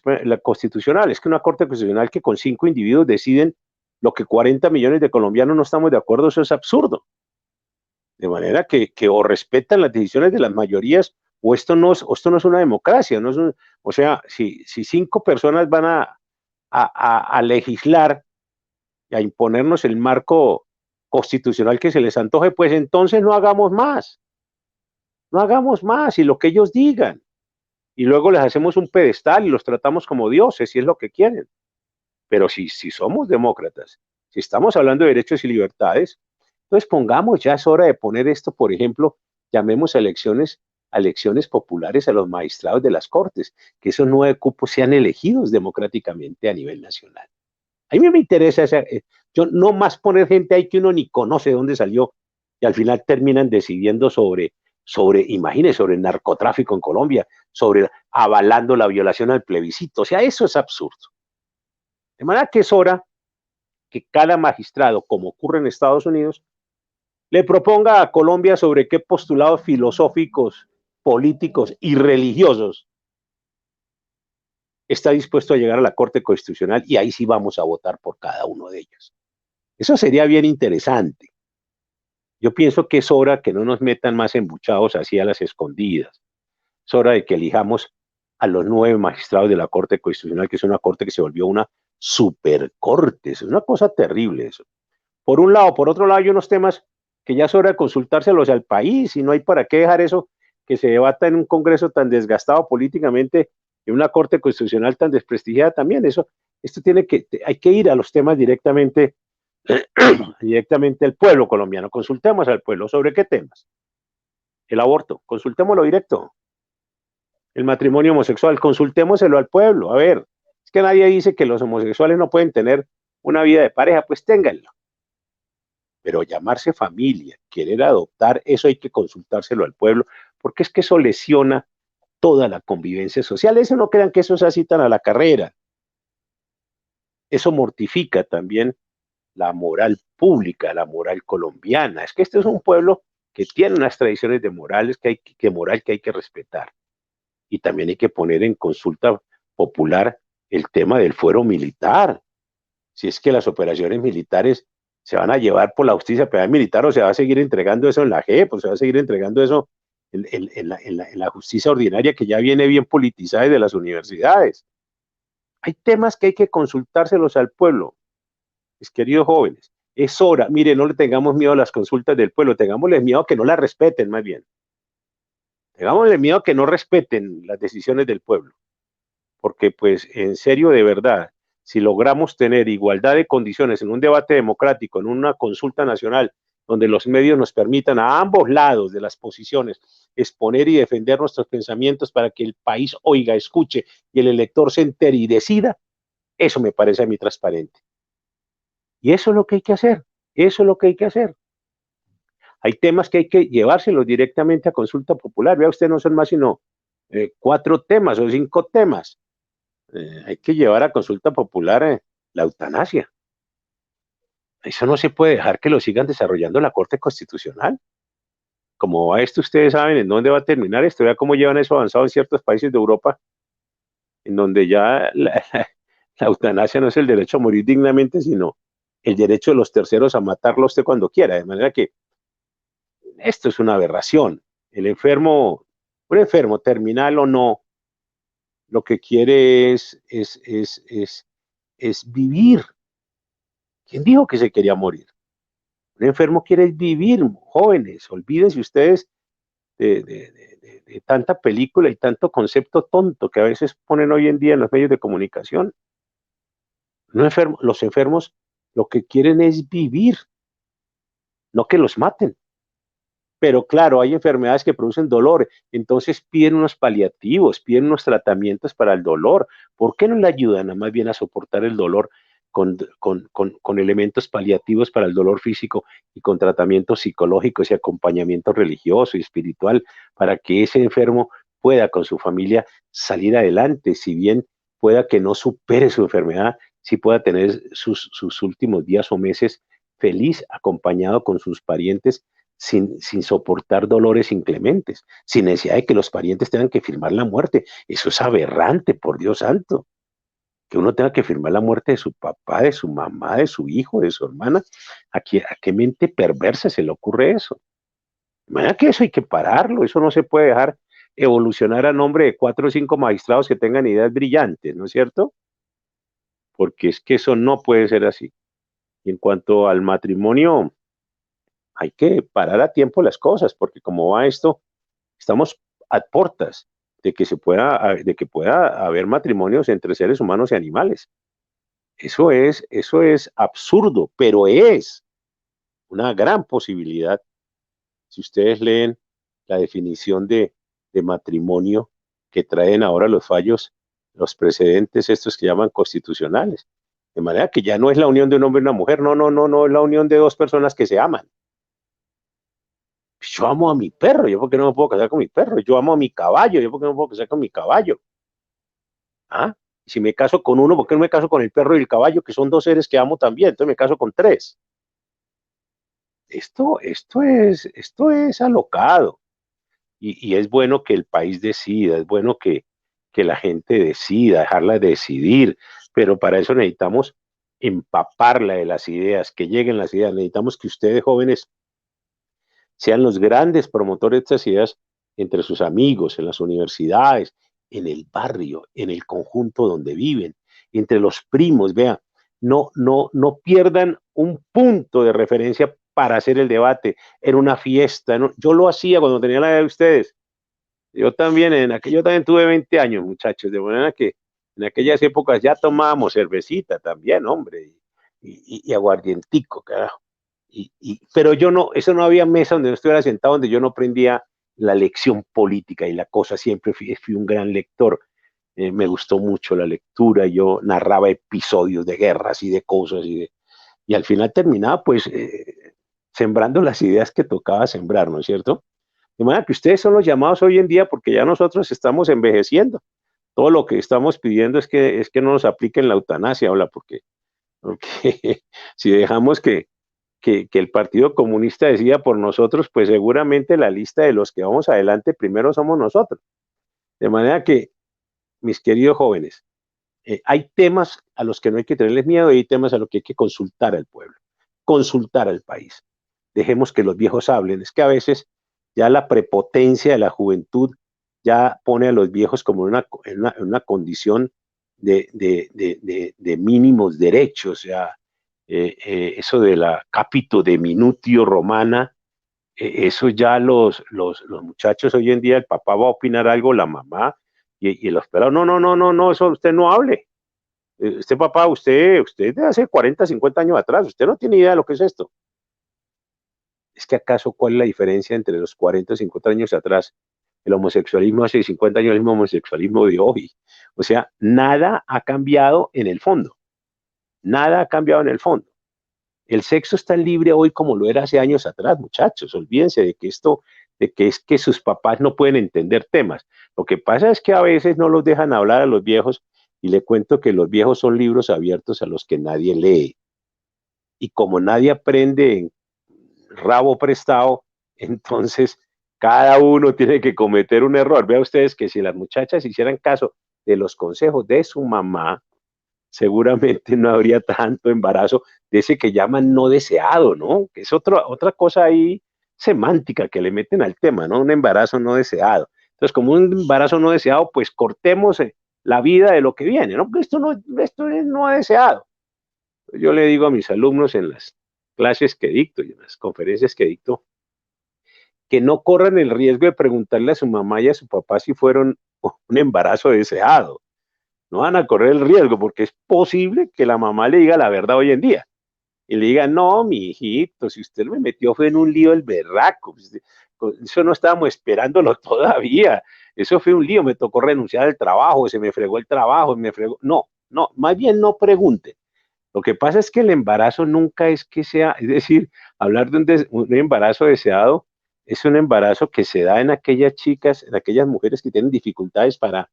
Constitucional. Es que una Corte Constitucional que con 5 individuos deciden lo que 40 millones de colombianos no estamos de acuerdo, eso es absurdo. De manera que o respetan las decisiones de las mayorías o esto no es una democracia. No es o sea, si 5 personas van a legislar y a imponernos el marco constitucional que se les antoje, pues entonces no hagamos más. No hagamos más y lo que ellos digan. Y luego les hacemos un pedestal y los tratamos como dioses, si es lo que quieren. Pero si somos demócratas, si estamos hablando de derechos y libertades, entonces pongamos, ya es hora de poner esto, por ejemplo, llamemos a elecciones populares a los magistrados de las Cortes, que esos 9 cupos sean elegidos democráticamente a nivel nacional. A mí me interesa yo no más poner gente ahí que uno ni conoce de dónde salió y al final terminan decidiendo imagínese, sobre el narcotráfico en Colombia, avalando la violación al plebiscito. O sea, eso es absurdo. De manera que es hora que cada magistrado, como ocurre en Estados Unidos, le proponga a Colombia sobre qué postulados filosóficos, políticos y religiosos está dispuesto a llegar a la Corte Constitucional y ahí sí vamos a votar por cada uno de ellos. Eso sería bien interesante. Yo pienso que es hora que no nos metan más embuchados así a las escondidas. Es hora de que elijamos a los 9 magistrados de la Corte Constitucional, que es una corte que se volvió una supercorte. Es una cosa terrible eso. Por un lado. Por otro lado, hay unos temas que ya es hora de consultárselos al país y no hay para qué dejar eso que se debata en un Congreso tan desgastado políticamente y una Corte Constitucional tan desprestigiada también. Hay que ir a los temas directamente al pueblo colombiano. Consultemos al pueblo. ¿Sobre qué temas? El aborto, consultémoslo directo. El matrimonio homosexual, consultémoselo al pueblo. A ver, es que nadie dice que los homosexuales no pueden tener una vida de pareja, pues ténganlo. Pero llamarse familia, querer adoptar, eso hay que consultárselo al pueblo, porque es que eso lesiona toda la convivencia social. Eso no crean que eso es así tan a la carrera. Eso mortifica también la moral pública, la moral colombiana. Es que este es un pueblo que tiene unas tradiciones de morales que hay que respetar. Y también hay que poner en consulta popular el tema del fuero militar. Si es que las operaciones militares se van a llevar por la justicia penal militar o se va a seguir entregando eso en la JEP, o se va a seguir entregando eso en la justicia ordinaria que ya viene bien politizada desde las universidades. Hay temas que hay que consultárselos al pueblo, mis queridos jóvenes. Es hora, mire, no le tengamos miedo a las consultas del pueblo, tengámosle miedo a que no las respeten más bien. Tengámosle miedo a que no respeten las decisiones del pueblo. Porque pues en serio, de verdad, si logramos tener igualdad de condiciones en un debate democrático, en una consulta nacional, donde los medios nos permitan a ambos lados de las posiciones exponer y defender nuestros pensamientos para que el país oiga, escuche y el elector se entere y decida, eso me parece a mí transparente. Y eso es lo que hay que hacer, eso es lo que hay que hacer. Hay temas que hay que llevárselos directamente a consulta popular. Vea usted, no son más sino 4 temas o 5 temas. Hay que llevar a consulta popular la eutanasia. Eso no se puede dejar que lo sigan desarrollando la Corte Constitucional. Como va esto, ustedes saben en dónde va a terminar esto. Vea cómo llevan eso avanzado en ciertos países de Europa, en donde ya la eutanasia no es el derecho a morir dignamente, sino el derecho de los terceros a matarlo a usted cuando quiera. De manera que esto es una aberración. Un enfermo, terminal o no, lo que quiere es vivir. ¿Quién dijo que se quería morir? Un enfermo quiere vivir, jóvenes. Olvídense ustedes de tanta película y tanto concepto tonto que a veces ponen hoy en día en los medios de comunicación. Los enfermos lo que quieren es vivir, no que los maten. Pero claro, hay enfermedades que producen dolor, entonces piden unos paliativos, piden unos tratamientos para el dolor. ¿Por qué no le ayudan más bien a soportar el dolor con elementos paliativos para el dolor físico y con tratamientos psicológicos y acompañamiento religioso y espiritual para que ese enfermo pueda con su familia salir adelante, si bien pueda que no supere su enfermedad, sí pueda tener sus últimos días o meses feliz acompañado con sus parientes sin soportar dolores inclementes, sin necesidad de que los parientes tengan que firmar la muerte. Eso es aberrante, por Dios santo, que uno tenga que firmar la muerte de su papá, de su mamá, de su hijo, de su hermana. ¿A qué mente perversa se le ocurre eso? De manera que eso hay que pararlo, eso no se puede dejar evolucionar a nombre de 4 o 5 magistrados que tengan ideas brillantes, ¿no es cierto? Porque es que eso no puede ser así. Y en cuanto al matrimonio, hay que parar a tiempo las cosas, porque como va esto, estamos a puertas de que pueda haber matrimonios entre seres humanos y animales. Eso es absurdo, pero es una gran posibilidad. Si ustedes leen la definición de matrimonio que traen ahora los fallos, los precedentes estos que llaman constitucionales, de manera que ya no es la unión de un hombre y una mujer, no, no, no, no, es la unión de dos personas que se aman. Yo amo a mi perro, ¿yo por qué no me puedo casar con mi perro? Yo amo a mi caballo, ¿yo por qué no me puedo casar con mi caballo? ¿Ah? Y si me caso con uno, ¿por qué no me caso con el perro y el caballo, que son dos seres que amo también? Entonces me caso con tres. Esto es alocado. Y es bueno que el país decida, es bueno que la gente decida, dejarla decidir, pero para eso necesitamos empaparla de las ideas, que lleguen las ideas. Necesitamos que ustedes jóvenes sean los grandes promotores de estas ideas entre sus amigos, en las universidades, en el barrio, en el conjunto donde viven, entre los primos. Vean, no pierdan un punto de referencia para hacer el debate en una fiesta. ¿No? Yo lo hacía cuando tenía la edad de ustedes. Yo también, yo también tuve 20 años, muchachos, de manera que en aquellas épocas ya tomábamos cervecita también, hombre, y aguardientico, carajo. Pero yo no, eso no había mesa donde yo estuviera sentado, donde yo no aprendía la lección política y la cosa. Siempre fui un gran lector. Me gustó mucho la lectura. Yo narraba episodios de guerras y de cosas y al final terminaba pues sembrando las ideas que tocaba sembrar, ¿no es cierto? De manera que ustedes son los llamados hoy en día porque ya nosotros estamos envejeciendo. Todo lo que estamos pidiendo es que no nos apliquen la eutanasia, hola, porque si dejamos que el Partido Comunista decida por nosotros, pues seguramente la lista de los que vamos adelante primero somos nosotros. De manera que, mis queridos jóvenes, hay temas a los que no hay que tenerles miedo y hay temas a los que hay que consultar al pueblo, consultar al país. Dejemos que los viejos hablen. Es que a veces ya la prepotencia de la juventud ya pone a los viejos como en una condición de mínimos derechos. O sea, eso de la capito de minutio romana, eso ya los muchachos hoy en día, el papá va a opinar algo, la mamá y los pelados, no, no, no, no, no, eso usted no hable. Usted papá, usted de hace 40, 50 años atrás, usted no tiene idea de lo que es esto. Es que acaso, ¿cuál es la diferencia entre los 40 o 50 años atrás? El homosexualismo hace 50 años, el mismo homosexualismo de hoy. O sea, nada ha cambiado en el fondo. Nada ha cambiado en el fondo. El sexo es tan libre hoy como lo era hace años atrás, muchachos. Olvídense de que es que sus papás no pueden entender temas. Lo que pasa es que a veces no los dejan hablar a los viejos y le cuento que los viejos son libros abiertos a los que nadie lee. Y como nadie aprende en rabo prestado, entonces cada uno tiene que cometer un error. Vean ustedes que si las muchachas hicieran caso de los consejos de su mamá, seguramente no habría tanto embarazo de ese que llaman no deseado, ¿no? Que es otra cosa ahí semántica que le meten al tema, ¿no? Un embarazo no deseado. Entonces, como un embarazo no deseado, pues cortemos la vida de lo que viene, ¿no? Porque esto es no deseado. Yo le digo a mis alumnos en las clases que dicto y en las conferencias que dicto, que no corran el riesgo de preguntarle a su mamá y a su papá si fueron un embarazo deseado. No van a correr el riesgo porque es posible que la mamá le diga la verdad hoy en día y le diga, no, mi hijito, si usted me metió fue en un lío el berraco, eso no estábamos esperándolo todavía, eso fue un lío, me tocó renunciar al trabajo, se me fregó el trabajo, no, no, más bien no pregunte. Lo que pasa es que el embarazo nunca es que sea, es decir, hablar de un embarazo deseado es un embarazo que se da en aquellas chicas, en aquellas mujeres que tienen dificultades para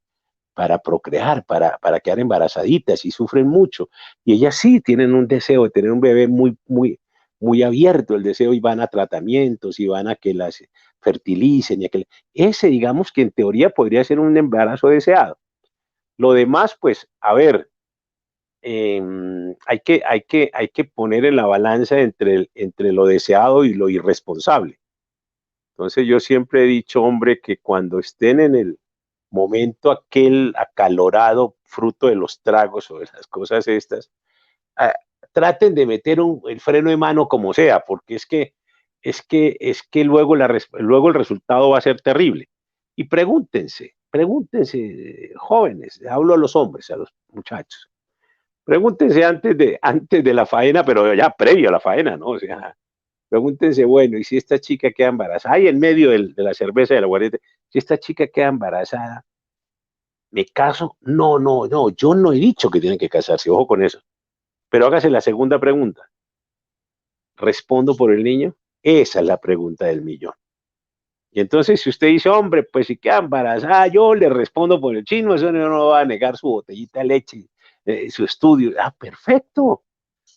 procrear, para quedar embarazaditas y sufren mucho. Y ellas sí tienen un deseo de tener un bebé muy, muy, muy abierto el deseo y van a tratamientos y van a que las fertilicen y a que ese, digamos que en teoría podría ser un embarazo deseado. Lo demás, pues, a ver, hay que poner en la balanza entre lo deseado y lo irresponsable. Entonces yo siempre he dicho, hombre, que cuando estén en el momento aquel acalorado, fruto de los tragos o de las cosas estas, ah, traten de meter el freno de mano como sea, porque es que luego el resultado va a ser terrible. Y pregúntense, jóvenes, hablo a los hombres, a los muchachos, pregúntense antes de la faena, pero ya previo a la faena, ¿no? O sea, pregúntense, bueno, y si esta chica queda embarazada, ahí en medio de la cerveza y de la guardia, si esta chica queda embarazada, ¿me caso? No, no, no, yo no he dicho que tienen que casarse, ojo con eso. Pero hágase la segunda pregunta. ¿Respondo por el niño? Esa es la pregunta del millón. Y entonces, si usted dice, hombre, pues si queda embarazada, yo le respondo por el chino, eso no va a negar su botellita de leche, su estudio. Ah, perfecto.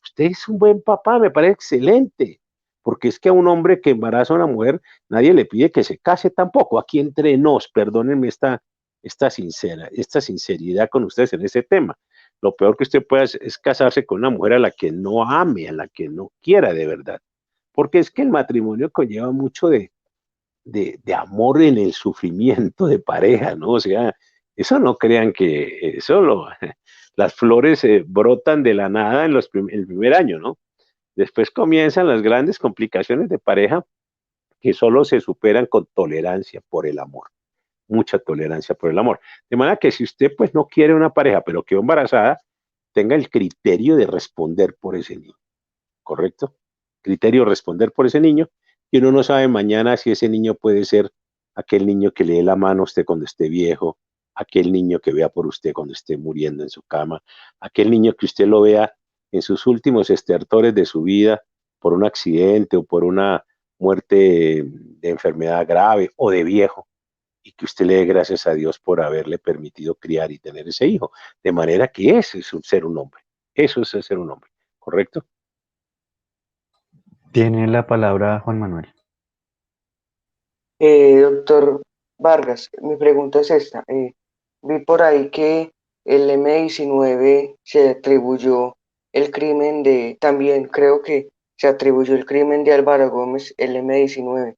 Usted es un buen papá, me parece excelente. Porque es que a un hombre que embaraza a una mujer, nadie le pide que se case tampoco. Aquí entre nos, perdónenme esta sinceridad con ustedes en ese tema. Lo peor que usted puede hacer es casarse con una mujer a la que no ame, a la que no quiera de verdad. Porque es que el matrimonio conlleva mucho de amor en el sufrimiento de pareja, ¿no? O sea, eso no crean que las flores brotan de la nada en el primer año, ¿no? Después comienzan las grandes complicaciones de pareja que solo se superan con tolerancia por el amor, mucha tolerancia por el amor. De manera que si usted pues no quiere una pareja, pero quedó embarazada, tenga el criterio de responder por ese niño, ¿correcto? Criterio de responder por ese niño, y uno no sabe mañana si ese niño puede ser aquel niño que le dé la mano a usted cuando esté viejo, aquel niño que vea por usted cuando esté muriendo en su cama, aquel niño que usted lo vea en sus últimos estertores de su vida por un accidente o por una muerte de enfermedad grave o de viejo, y que usted le dé gracias a Dios por haberle permitido criar y tener ese hijo. De manera que ese es ser un hombre. Eso es ser un hombre, ¿correcto? Tiene la palabra Juan Manuel. Doctor Vargas, mi pregunta es esta. Vi por ahí que el M-19 se atribuyó el crimen también creo que se atribuyó el crimen de Álvaro Gómez, el M-19.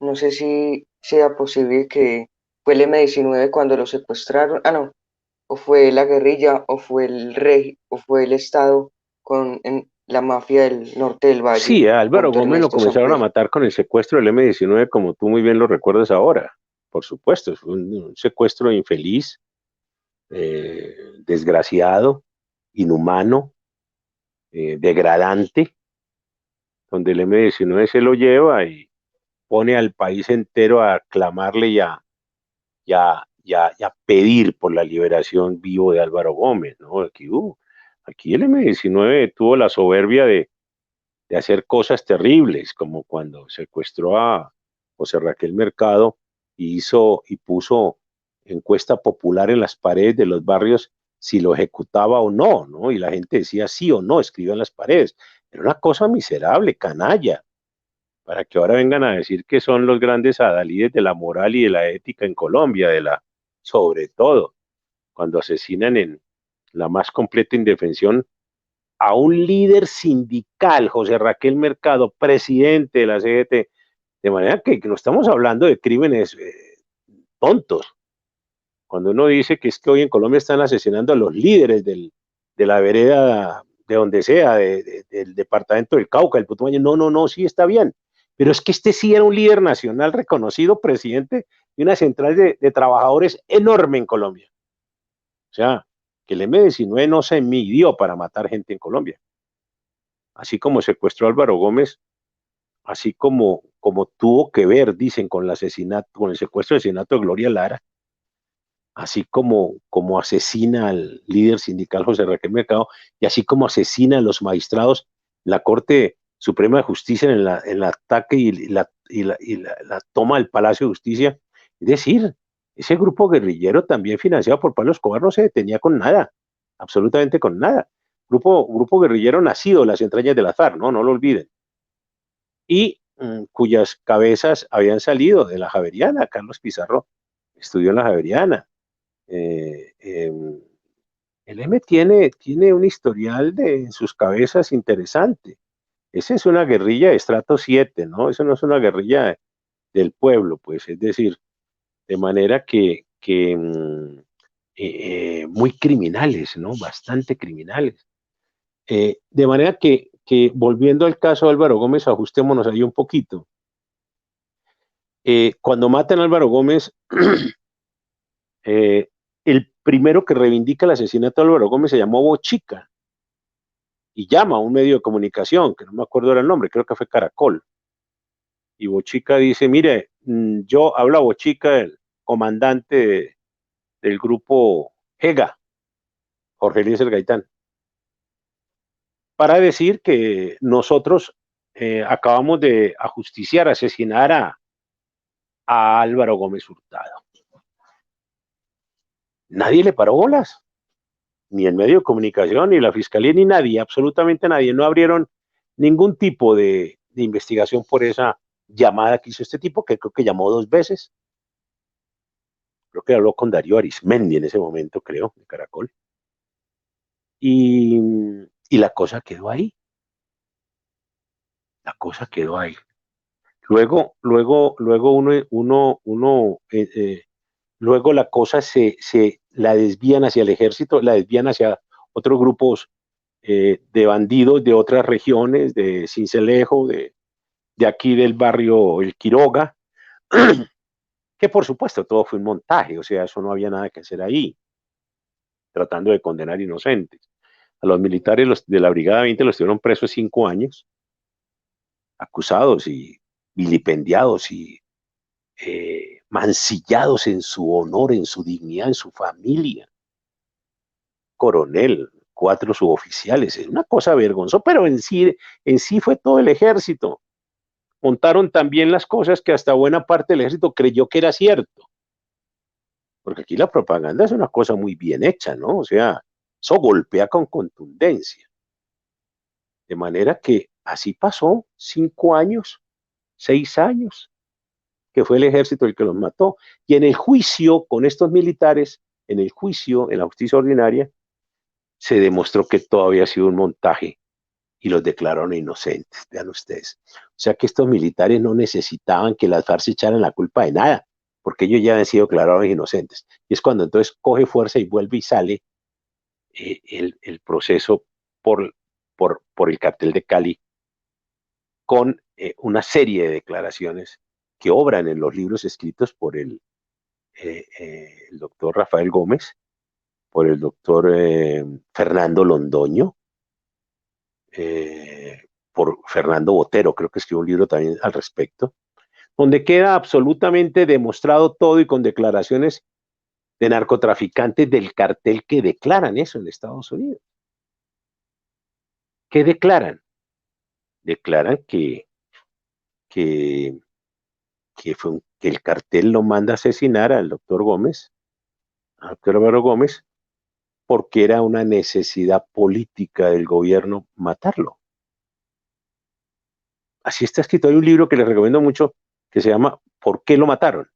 No sé si sea posible que fue el M-19 cuando lo secuestraron. Ah, no. O fue la guerrilla, o fue el rey, o fue el Estado en la mafia del norte del Sí, Valle a Álvaro junto a Gómez lo Ernesto comenzaron a Samper. matar con el secuestro del M-19, como tú muy bien lo recuerdas ahora. Por supuesto, es un secuestro infeliz, desgraciado, inhumano, degradante, donde el M-19 se lo lleva y pone al país entero a clamarle y a pedir por la liberación vivo de Álvaro Gómez, ¿no? Aquí el M-19 tuvo la soberbia de hacer cosas terribles, como cuando secuestró a José Raquel Mercado y puso encuesta popular en las paredes de los barrios si lo ejecutaba o no, ¿no? Y la gente decía sí o no, escribía en las paredes. Era una cosa miserable, canalla, para que ahora vengan a decir que son los grandes adalides de la moral y de la ética en Colombia, sobre todo, cuando asesinan en la más completa indefensión a un líder sindical, José Raquel Mercado, presidente de la CGT, de manera que no estamos hablando de crímenes tontos. Cuando uno dice que es que hoy en Colombia están asesinando a los líderes de la vereda, de donde sea, del departamento del Cauca, del Putumayo, no, no, no, sí está bien. Pero es que este sí era un líder nacional reconocido, presidente de una central de trabajadores enorme en Colombia. O sea, que el M-19 no se midió para matar gente en Colombia. Así como secuestró a Álvaro Gómez, así como tuvo que ver, dicen, con el secuestro y asesinato de Gloria Lara, así como asesina al líder sindical José Raquel Mercado, y así como asesina a los magistrados, la Corte Suprema de Justicia en el ataque y la toma del Palacio de Justicia. Es decir, ese grupo guerrillero también financiado por Pablo Escobar no se detenía con nada, absolutamente con nada. Grupo guerrillero nacido en las entrañas del azar, no lo olviden. y cuyas cabezas habían salido de la Javeriana. Carlos Pizarro estudió en la Javeriana. El M tiene un historial en sus cabezas interesante. Esa es una guerrilla de estrato 7, ¿no? Eso no es una guerrilla del pueblo, pues, es decir, de manera que muy criminales, ¿no? Bastante criminales. De manera que, volviendo al caso de Álvaro Gómez, ajustémonos ahí un poquito. Cuando matan a Álvaro Gómez, el primero que reivindica el asesinato de Álvaro Gómez se llamó Bochica y llama a un medio de comunicación, que no me acuerdo era el nombre, creo que fue Caracol. Y Bochica dice, mire, yo habla Bochica, el comandante del grupo Jega, Jorge Eliezer Gaitán, para decir que nosotros acabamos de ajusticiar, asesinar a Álvaro Gómez Hurtado. Nadie le paró bolas, ni el medio de comunicación, ni la fiscalía, ni nadie, absolutamente nadie. No abrieron ningún tipo de investigación por esa llamada que hizo este tipo, que creo que llamó 2 veces. Creo que habló con Darío Arismendi en ese momento, creo, de Caracol. Y la cosa quedó ahí. La cosa quedó ahí. Luego luego la cosa se la desvían hacia el ejército, la desvían hacia otros grupos de bandidos de otras regiones, de Sincelejo, de aquí del barrio El Quiroga, que por supuesto todo fue un montaje, o sea, eso no había nada que hacer ahí, tratando de condenar inocentes. A los militares de la Brigada 20 los tuvieron presos 5 años, acusados y vilipendiados y mancillados en su honor, en su dignidad, en su familia. Coronel, 4 suboficiales, es una cosa vergonzosa, pero en sí fue todo el ejército. Montaron también las cosas que hasta buena parte del ejército creyó que era cierto. Porque aquí la propaganda es una cosa muy bien hecha, ¿no? O sea, eso golpea con contundencia. De manera que así pasó 5 años, 6 años, que fue el ejército el que los mató. Y en el juicio con estos militares, en el juicio, en la justicia ordinaria, se demostró que todo había sido un montaje y los declararon inocentes, vean ustedes. O sea que estos militares no necesitaban que las FARC se echaran la culpa de nada, porque ellos ya habían sido declarados inocentes. Y es cuando entonces coge fuerza y vuelve y sale el proceso por el cartel de Cali con una serie de declaraciones que obran en los libros escritos por el doctor Rafael Gómez, por el doctor Fernando Londoño, por Fernando Botero, creo que escribió un libro también al respecto, donde queda absolutamente demostrado todo y con declaraciones de narcotraficantes del cartel que declaran eso en Estados Unidos. ¿Qué declaran? Declaran que el cartel lo manda a asesinar al doctor Gómez, al doctor Álvaro Gómez, porque era una necesidad política del gobierno matarlo. Así está escrito. Hay un libro que les recomiendo mucho que se llama ¿Por qué lo mataron?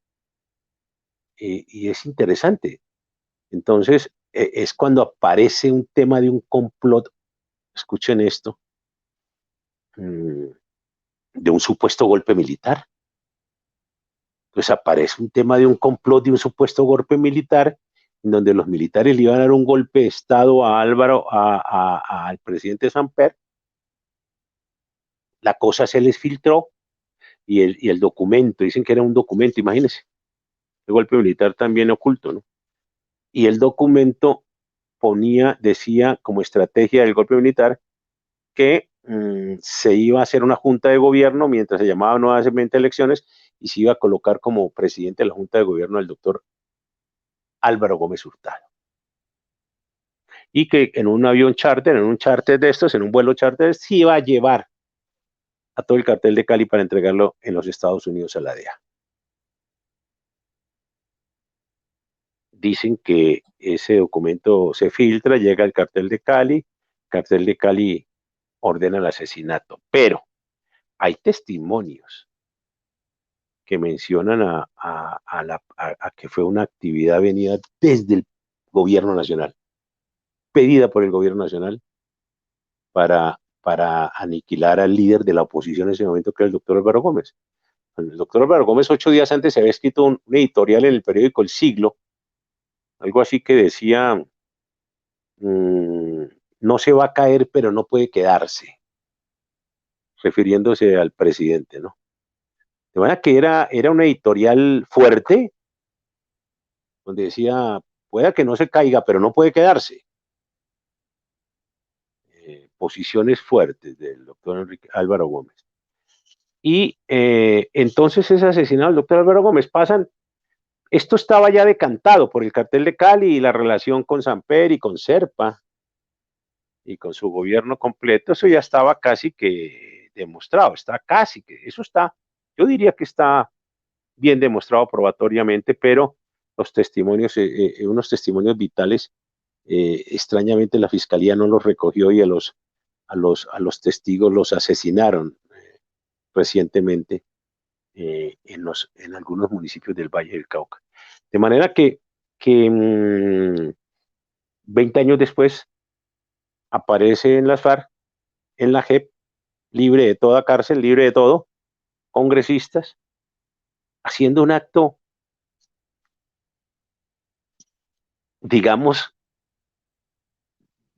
Y es interesante. Entonces, es cuando aparece un tema de un complot, escuchen esto, de un supuesto golpe militar. Entonces aparece un tema de un complot de un supuesto golpe militar, en donde los militares le iban a dar un golpe de Estado a Álvaro, al presidente Samper. La cosa se les filtró y el documento, dicen que era un documento, imagínense, el golpe militar también oculto, ¿no? Y el documento decía como estrategia del golpe militar que se iba a hacer una junta de gobierno mientras se llamaban nuevamente elecciones y se iba a colocar como presidente de la junta de gobierno al doctor Álvaro Gómez Hurtado. Y que en un avión charter, en un charter de estos, en un vuelo charter, se iba a llevar a todo el cartel de Cali para entregarlo en los Estados Unidos a la DEA. Dicen que ese documento se filtra, llega al cartel de Cali ordena el asesinato. Pero hay testimonios que mencionan a que fue una actividad venida desde el gobierno nacional, pedida por el gobierno nacional para aniquilar al líder de la oposición en ese momento, que era el doctor Álvaro Gómez. El doctor Álvaro Gómez 8 días antes se había escrito un editorial en el periódico El Siglo, algo así que decía, no se va a caer, pero no puede quedarse, refiriéndose al presidente, ¿no? De manera que era un editorial fuerte, donde decía, pueda que no se caiga, pero no puede quedarse. Posiciones fuertes del doctor Enrique Álvaro Gómez. Y entonces es asesinado el doctor Álvaro Gómez. Esto estaba ya decantado por el cartel de Cali y la relación con Samper y con Serpa y con su gobierno completo, eso ya estaba casi que demostrado, yo diría que está bien demostrado probatoriamente, pero los testimonios, unos testimonios vitales, extrañamente la fiscalía no los recogió y a los testigos los asesinaron recientemente en algunos municipios del Valle del Cauca. De manera que 20 años después aparece en las FARC, en la JEP, libre de toda cárcel, libre de todo, congresistas, haciendo un acto, digamos,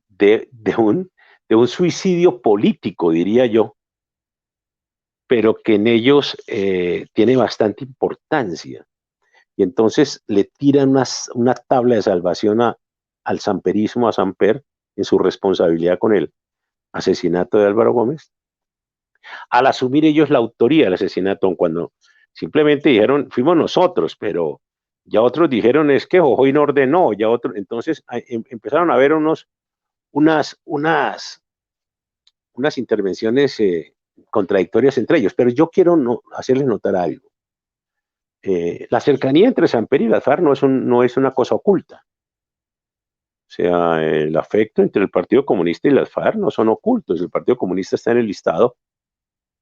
de un suicidio político, diría yo, pero que en ellos tiene bastante importancia. Y entonces le tiran una tabla de salvación al samperismo, a Samper, en su responsabilidad con el asesinato de Álvaro Gómez, al asumir ellos la autoría del asesinato, cuando simplemente dijeron, fuimos nosotros, pero ya otros dijeron, es que Jojoy no ordenó, ya otros, entonces empezaron a haber unas intervenciones contradictorias entre ellos, pero yo quiero hacerles notar algo. La cercanía entre Samper y las FARC no es una cosa oculta. O sea, el afecto entre el Partido Comunista y las FARC no son ocultos. El Partido Comunista está en el listado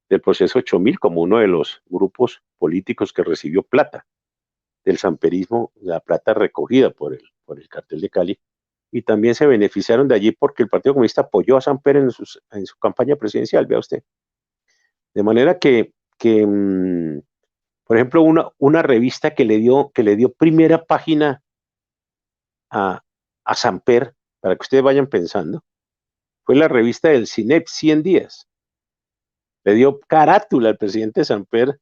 del proceso 8000 como uno de los grupos políticos que recibió plata del samperismo, la plata recogida por el cartel de Cali, y también se beneficiaron de allí porque el Partido Comunista apoyó a Samper en su campaña presidencial, vea usted. De manera que por ejemplo, una revista que le dio primera página a Samper, para que ustedes vayan pensando, fue la revista del CINEP 100 días. Le dio carátula al presidente Samper,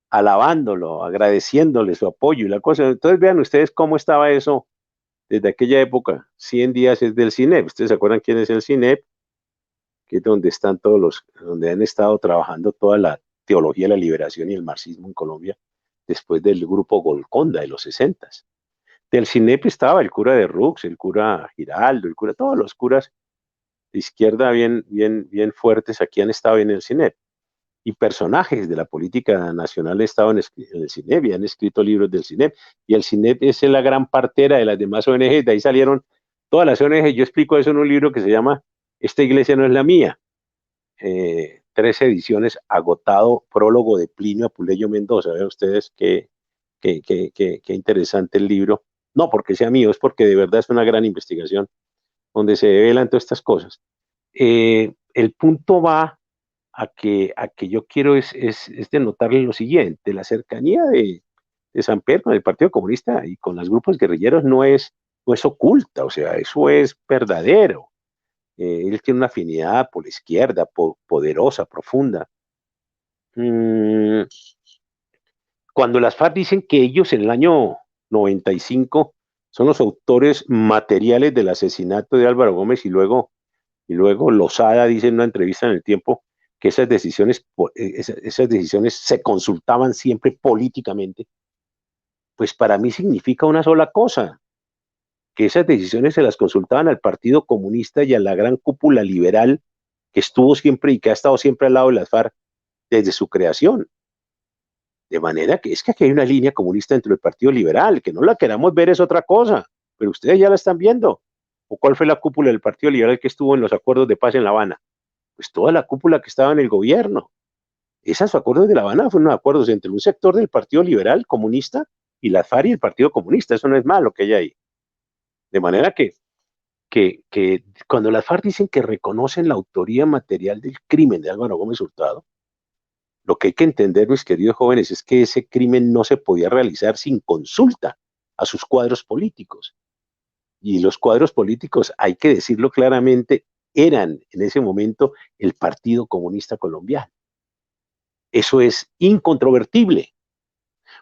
alabándolo, agradeciéndole su apoyo y la cosa. Entonces vean ustedes cómo estaba eso desde aquella época. 100 días es del CINEP. ¿Ustedes se acuerdan quién es el CINEP? Que es donde están donde han estado trabajando toda la teología de la liberación y el marxismo en Colombia, después del grupo Golconda de los 60. Del CINEP estaba el cura de Rux, el cura Giraldo, todos los curas de izquierda bien fuertes aquí han estado en el CINEP. Y personajes de la política nacional estaban en el CINEP y han escrito libros del CINEP. Y el CINEP es la gran partera de las demás ONG, de ahí salieron todas las ONG. Yo explico eso en un libro que se llama Esta iglesia no es la mía. 3 ediciones, agotado, prólogo de Plinio Apuleyo Mendoza. Vean ustedes qué interesante el libro. No porque sea mío, es porque de verdad es una gran investigación donde se develan todas estas cosas. El punto va a que yo quiero es denotarle lo siguiente: la cercanía de Samper con el Partido Comunista y con los grupos guerrilleros no es oculta, o sea, eso es verdadero. Él tiene una afinidad por la izquierda, poderosa, profunda. Cuando las FARC dicen que ellos en el año 95 son los autores materiales del asesinato de Álvaro Gómez y luego Lozada dice en una entrevista en El Tiempo que esas decisiones se consultaban siempre políticamente, pues para mí significa una sola cosa, que esas decisiones se las consultaban al Partido Comunista y a la gran cúpula liberal que estuvo siempre y que ha estado siempre al lado de las FARC desde su creación. De manera que es que aquí hay una línea comunista dentro del Partido Liberal, que no la queramos ver es otra cosa, pero ustedes ya la están viendo. ¿O cuál fue la cúpula del Partido Liberal que estuvo en los acuerdos de paz en La Habana? Pues toda la cúpula que estaba en el gobierno. Esos acuerdos de La Habana fueron acuerdos entre un sector del Partido Liberal Comunista y la FARC y el Partido Comunista. Eso no es malo que haya ahí. De manera que cuando las FARC dicen que reconocen la autoría material del crimen de Álvaro Gómez Hurtado, lo que hay que entender, mis queridos jóvenes, es que ese crimen no se podía realizar sin consulta a sus cuadros políticos. Y los cuadros políticos, hay que decirlo claramente, eran en ese momento el Partido Comunista Colombiano. Eso es incontrovertible,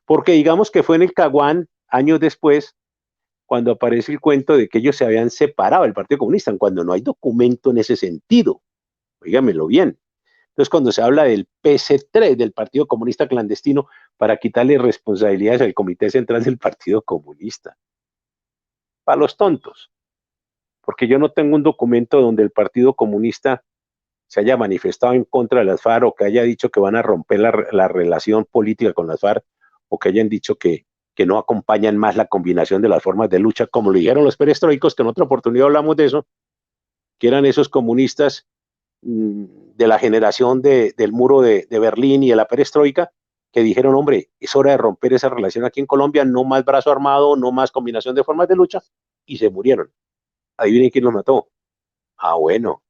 porque digamos que fue en el Caguán, años después, cuando aparece el cuento de que ellos se habían separado del Partido Comunista, cuando no hay documento en ese sentido. Óigamelo bien. Entonces, cuando se habla del PC3, del Partido Comunista Clandestino, para quitarle responsabilidades al Comité Central del Partido Comunista. Para los tontos. Porque yo no tengo un documento donde el Partido Comunista se haya manifestado en contra de las FARC o que haya dicho que van a romper la relación política con las FARC o que hayan dicho que no acompañan más la combinación de las formas de lucha, como lo dijeron los perestroicos, que en otra oportunidad hablamos de eso, que eran esos comunistas de la generación del muro de Berlín y de la perestroika, que dijeron, hombre, es hora de romper esa relación aquí en Colombia, no más brazo armado, no más combinación de formas de lucha, y se murieron. Adivinen quién los mató. Ah, bueno.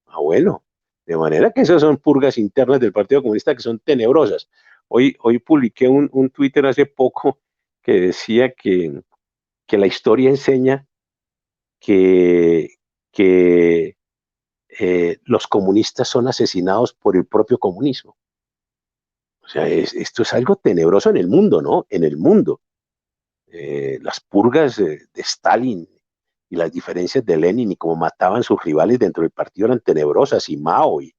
De manera que esas son purgas internas del Partido Comunista que son tenebrosas. Hoy publiqué un Twitter hace poco que decía que la historia enseña que los comunistas son asesinados por el propio comunismo. O sea, esto es algo tenebroso en el mundo, ¿no? En el mundo. Las purgas de Stalin y las diferencias de Lenin y cómo mataban sus rivales dentro del partido eran tenebrosas, y Mao y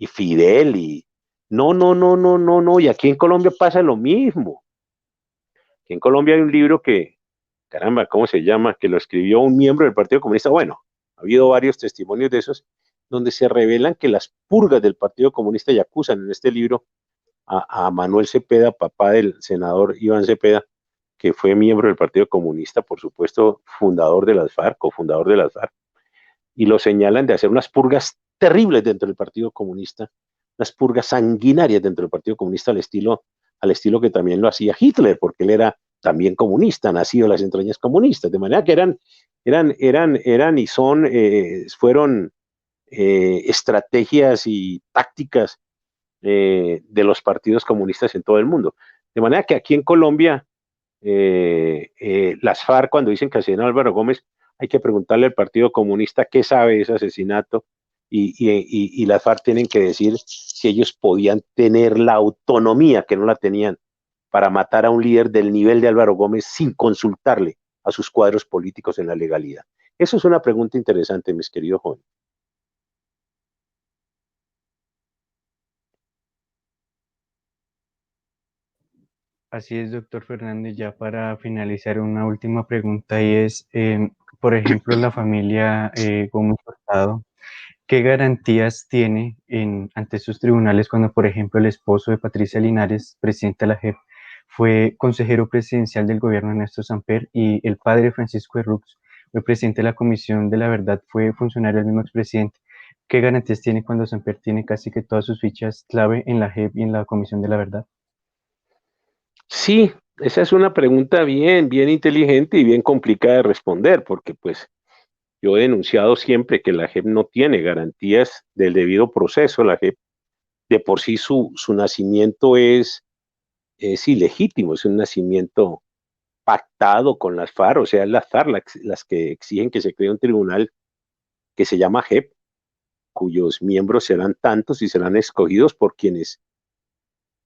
Fidel y... No. Y aquí en Colombia pasa lo mismo. Aquí en Colombia hay un libro que, caramba, ¿cómo se llama? Que lo escribió un miembro del Partido Comunista. Bueno, ha habido varios testimonios de esos, donde se revelan que las purgas del Partido Comunista, y acusan en este libro a Manuel Cepeda, papá del senador Iván Cepeda, que fue miembro del Partido Comunista, por supuesto, fundador de las FARC, cofundador de las FARC, y lo señalan de hacer unas purgas terribles dentro del Partido Comunista, unas purgas sanguinarias dentro del Partido Comunista al estilo que también lo hacía Hitler, porque él era también comunista, nacido en las entrañas comunistas, de manera que eran y son, fueron estrategias y tácticas de los partidos comunistas en todo el mundo. De manera que aquí en Colombia, las FARC, cuando dicen que asesinaron a Álvaro Gómez, hay que preguntarle al Partido Comunista qué sabe de ese asesinato, y las FARC tienen que decir si ellos podían tener la autonomía, que no la tenían, para matar a un líder del nivel de Álvaro Gómez sin consultarle a sus cuadros políticos en la legalidad. Eso es una pregunta interesante, mis queridos jóvenes. Así es, doctor Fernández. Ya para finalizar, una última pregunta y es, por ejemplo, la familia Gómez Hurtado, ¿qué garantías tiene ante sus tribunales cuando, por ejemplo, el esposo de Patricia Linares, presidente de la JEP, fue consejero presidencial del gobierno de Ernesto Samper, y el padre Francisco de Rux fue presidente de la Comisión de la Verdad, fue funcionario del mismo expresidente? ¿Qué garantías tiene cuando Samper tiene casi que todas sus fichas clave en la JEP y en la Comisión de la Verdad? Sí, esa es una pregunta bien inteligente y bien complicada de responder, porque pues yo he denunciado siempre que la JEP no tiene garantías del debido proceso. La JEP, de por sí, su nacimiento es ilegítimo, es un nacimiento pactado con las FARC, o sea, es las FARC las que exigen que se cree un tribunal que se llama JEP, cuyos miembros serán tantos y serán escogidos por quienes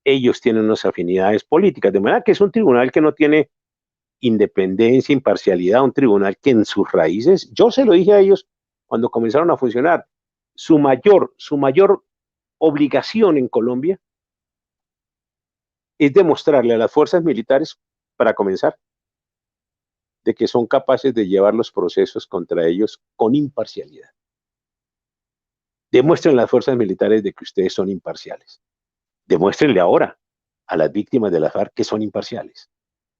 ellos tienen unas afinidades políticas, de manera que es un tribunal que no tiene independencia, imparcialidad, un tribunal que en sus raíces, yo se lo dije a ellos cuando comenzaron a funcionar, su mayor obligación en Colombia es demostrarle a las fuerzas militares, para comenzar, de que son capaces de llevar los procesos contra ellos con imparcialidad. Demuestren a las fuerzas militares de que ustedes son imparciales. Demuéstrenle ahora a las víctimas de la FARC que son imparciales.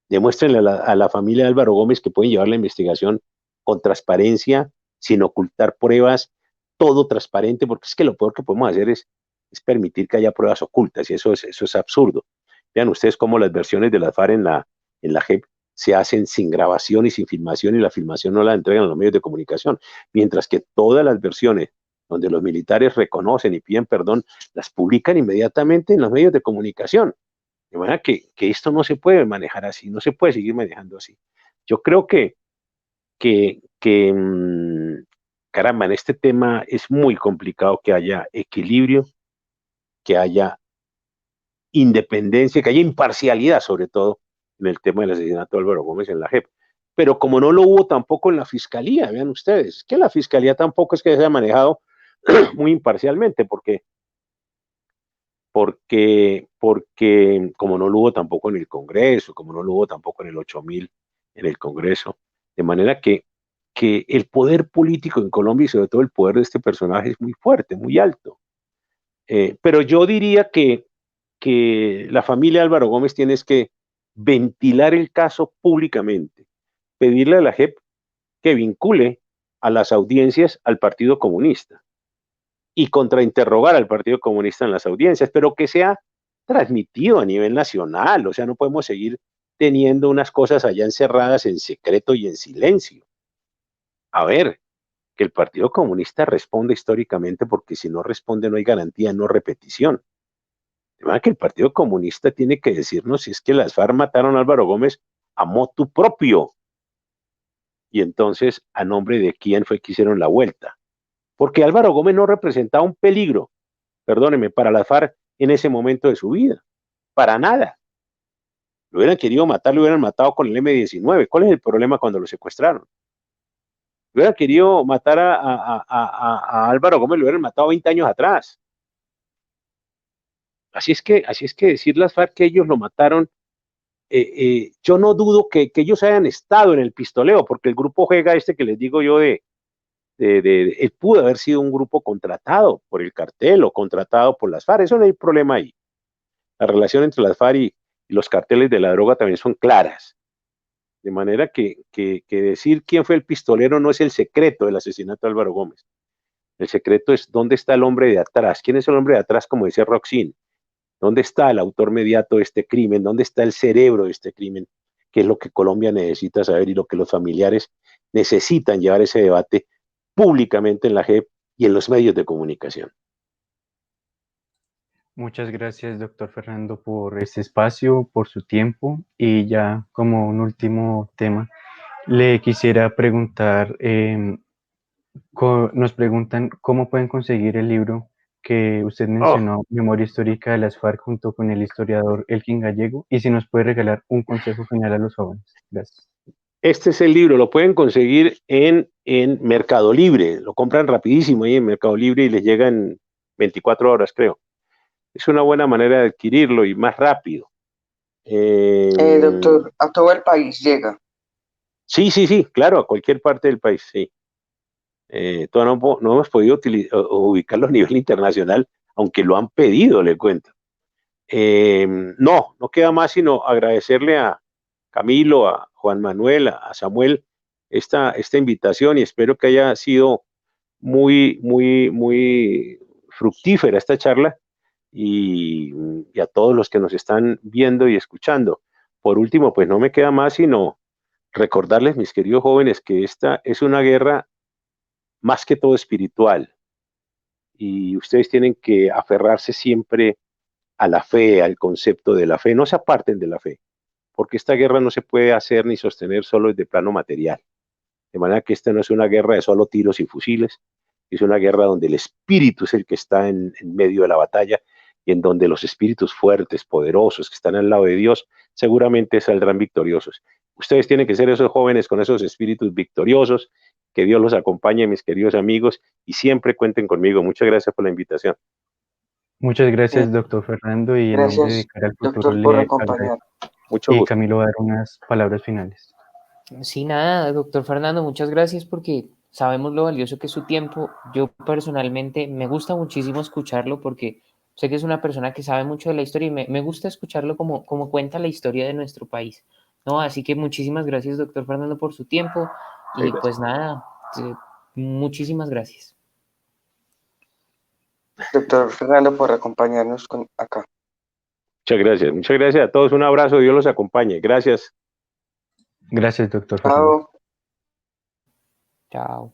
Demuéstrenle a la familia de Álvaro Gómez que pueden llevar la investigación con transparencia, sin ocultar pruebas, todo transparente, porque es que lo peor que podemos hacer es es permitir que haya pruebas ocultas, y eso es absurdo. Vean ustedes cómo las versiones de las FARC en la JEP se hacen sin grabación y sin filmación, y la filmación no la entregan a los medios de comunicación, mientras que todas las versiones donde los militares reconocen y piden perdón, las publican inmediatamente en los medios de comunicación. De manera que esto no se puede manejar así, no se puede seguir manejando así. Yo creo que caramba, en este tema es muy complicado que haya equilibrio, que haya independencia, que haya imparcialidad, sobre todo en el tema del asesinato de Álvaro Gómez en la JEP. Pero como no lo hubo tampoco en la fiscalía, vean ustedes, que la fiscalía tampoco es que se haya manejado muy imparcialmente, porque como no lo hubo tampoco en el Congreso, como no lo hubo tampoco en el 8000 en el Congreso, de manera que el poder político en Colombia y sobre todo el poder de este personaje es muy fuerte, muy alto. Pero yo diría que la familia Álvaro Gómez tiene que ventilar el caso públicamente, pedirle a la JEP que vincule a las audiencias al Partido Comunista y contrainterrogar al Partido Comunista en las audiencias, pero que sea transmitido a nivel nacional. O sea, no podemos seguir teniendo unas cosas allá encerradas en secreto y en silencio. A ver, que el Partido Comunista responda históricamente, porque si no responde no hay garantía, no repetición. De manera que el Partido Comunista tiene que decirnos si es que las FARC mataron a Álvaro Gómez a motu propio, y entonces a nombre de quién fue que hicieron la vuelta. Porque Álvaro Gómez no representaba un peligro, perdóneme, para las FARC en ese momento de su vida. Para nada. Lo hubieran querido matar, lo hubieran matado con el M-19. ¿Cuál es el problema cuando lo secuestraron? Lo hubieran querido matar a Álvaro Gómez, lo hubieran matado 20 años atrás. Así es que decir las FARC que ellos lo mataron, yo no dudo que ellos hayan estado en el pistoleo, porque el grupo Jega este que les digo yo él pudo haber sido un grupo contratado por el cartel o contratado por las FARC, eso no hay problema ahí. La relación entre las FARC y los carteles de la droga también son claras. De manera que decir quién fue el pistolero no es el secreto del asesinato de Álvaro Gómez. El secreto es dónde está el hombre de atrás. ¿Quién es el hombre de atrás, como decía Roxin? ¿Dónde está el autor mediato de este crimen? ¿Dónde está el cerebro de este crimen? ¿Qué es lo que Colombia necesita saber y lo que los familiares necesitan llevar ese debate públicamente en la JEP y en los medios de comunicación? Muchas gracias, doctor Fernando, por este espacio, por su tiempo. Y ya como un último tema, le quisiera preguntar, nos preguntan cómo pueden conseguir el libro que usted mencionó, Memoria Histórica de las FARC, junto con el historiador Elkin Gallego, y si nos puede regalar un consejo final a los jóvenes. Gracias. Este es el libro, lo pueden conseguir en Mercado Libre, lo compran rapidísimo ahí en Mercado Libre y les llega en 24 horas, creo. Es una buena manera de adquirirlo y más rápido. Doctor, a todo el país llega. Sí, claro, a cualquier parte del país, sí. Todavía no hemos podido ubicarlo a nivel internacional, aunque lo han pedido, le cuento. No queda más sino agradecerle a Camilo, a Juan Manuel, a Samuel esta invitación, y espero que haya sido muy fructífera esta charla, y a todos los que nos están viendo y escuchando. Por último, pues no me queda más sino recordarles, mis queridos jóvenes, que esta es una guerra más que todo espiritual, y ustedes tienen que aferrarse siempre a la fe, al concepto de la fe. No se aparten de la fe, porque esta guerra no se puede hacer ni sostener solo desde plano material. De manera que esta no es una guerra de solo tiros y fusiles, es una guerra donde el espíritu es el que está en medio de la batalla, y en donde los espíritus fuertes, poderosos, que están al lado de Dios, seguramente saldrán victoriosos. Ustedes tienen que ser esos jóvenes con esos espíritus victoriosos. Que Dios los acompañe, mis queridos amigos, y siempre cuenten conmigo. Muchas gracias por la invitación. Muchas gracias, doctor Fernando, y en nombre de Gracias, Cara al Futuro doctor, por le acompañar. agradezco. Mucho Y gusto. Camilo va a dar unas palabras finales. Sí, nada, doctor Fernando, muchas gracias porque sabemos lo valioso que es su tiempo. Yo personalmente me gusta muchísimo escucharlo porque sé que es una persona que sabe mucho de la historia y me gusta escucharlo como cuenta la historia de nuestro país, ¿no? Así que muchísimas gracias, doctor Fernando, por su tiempo y pues nada, muchísimas gracias. doctor Fernando, por acompañarnos acá. Muchas gracias a todos, un abrazo, Dios los acompañe, gracias. Gracias, doctor Fernando. Chao. Chao.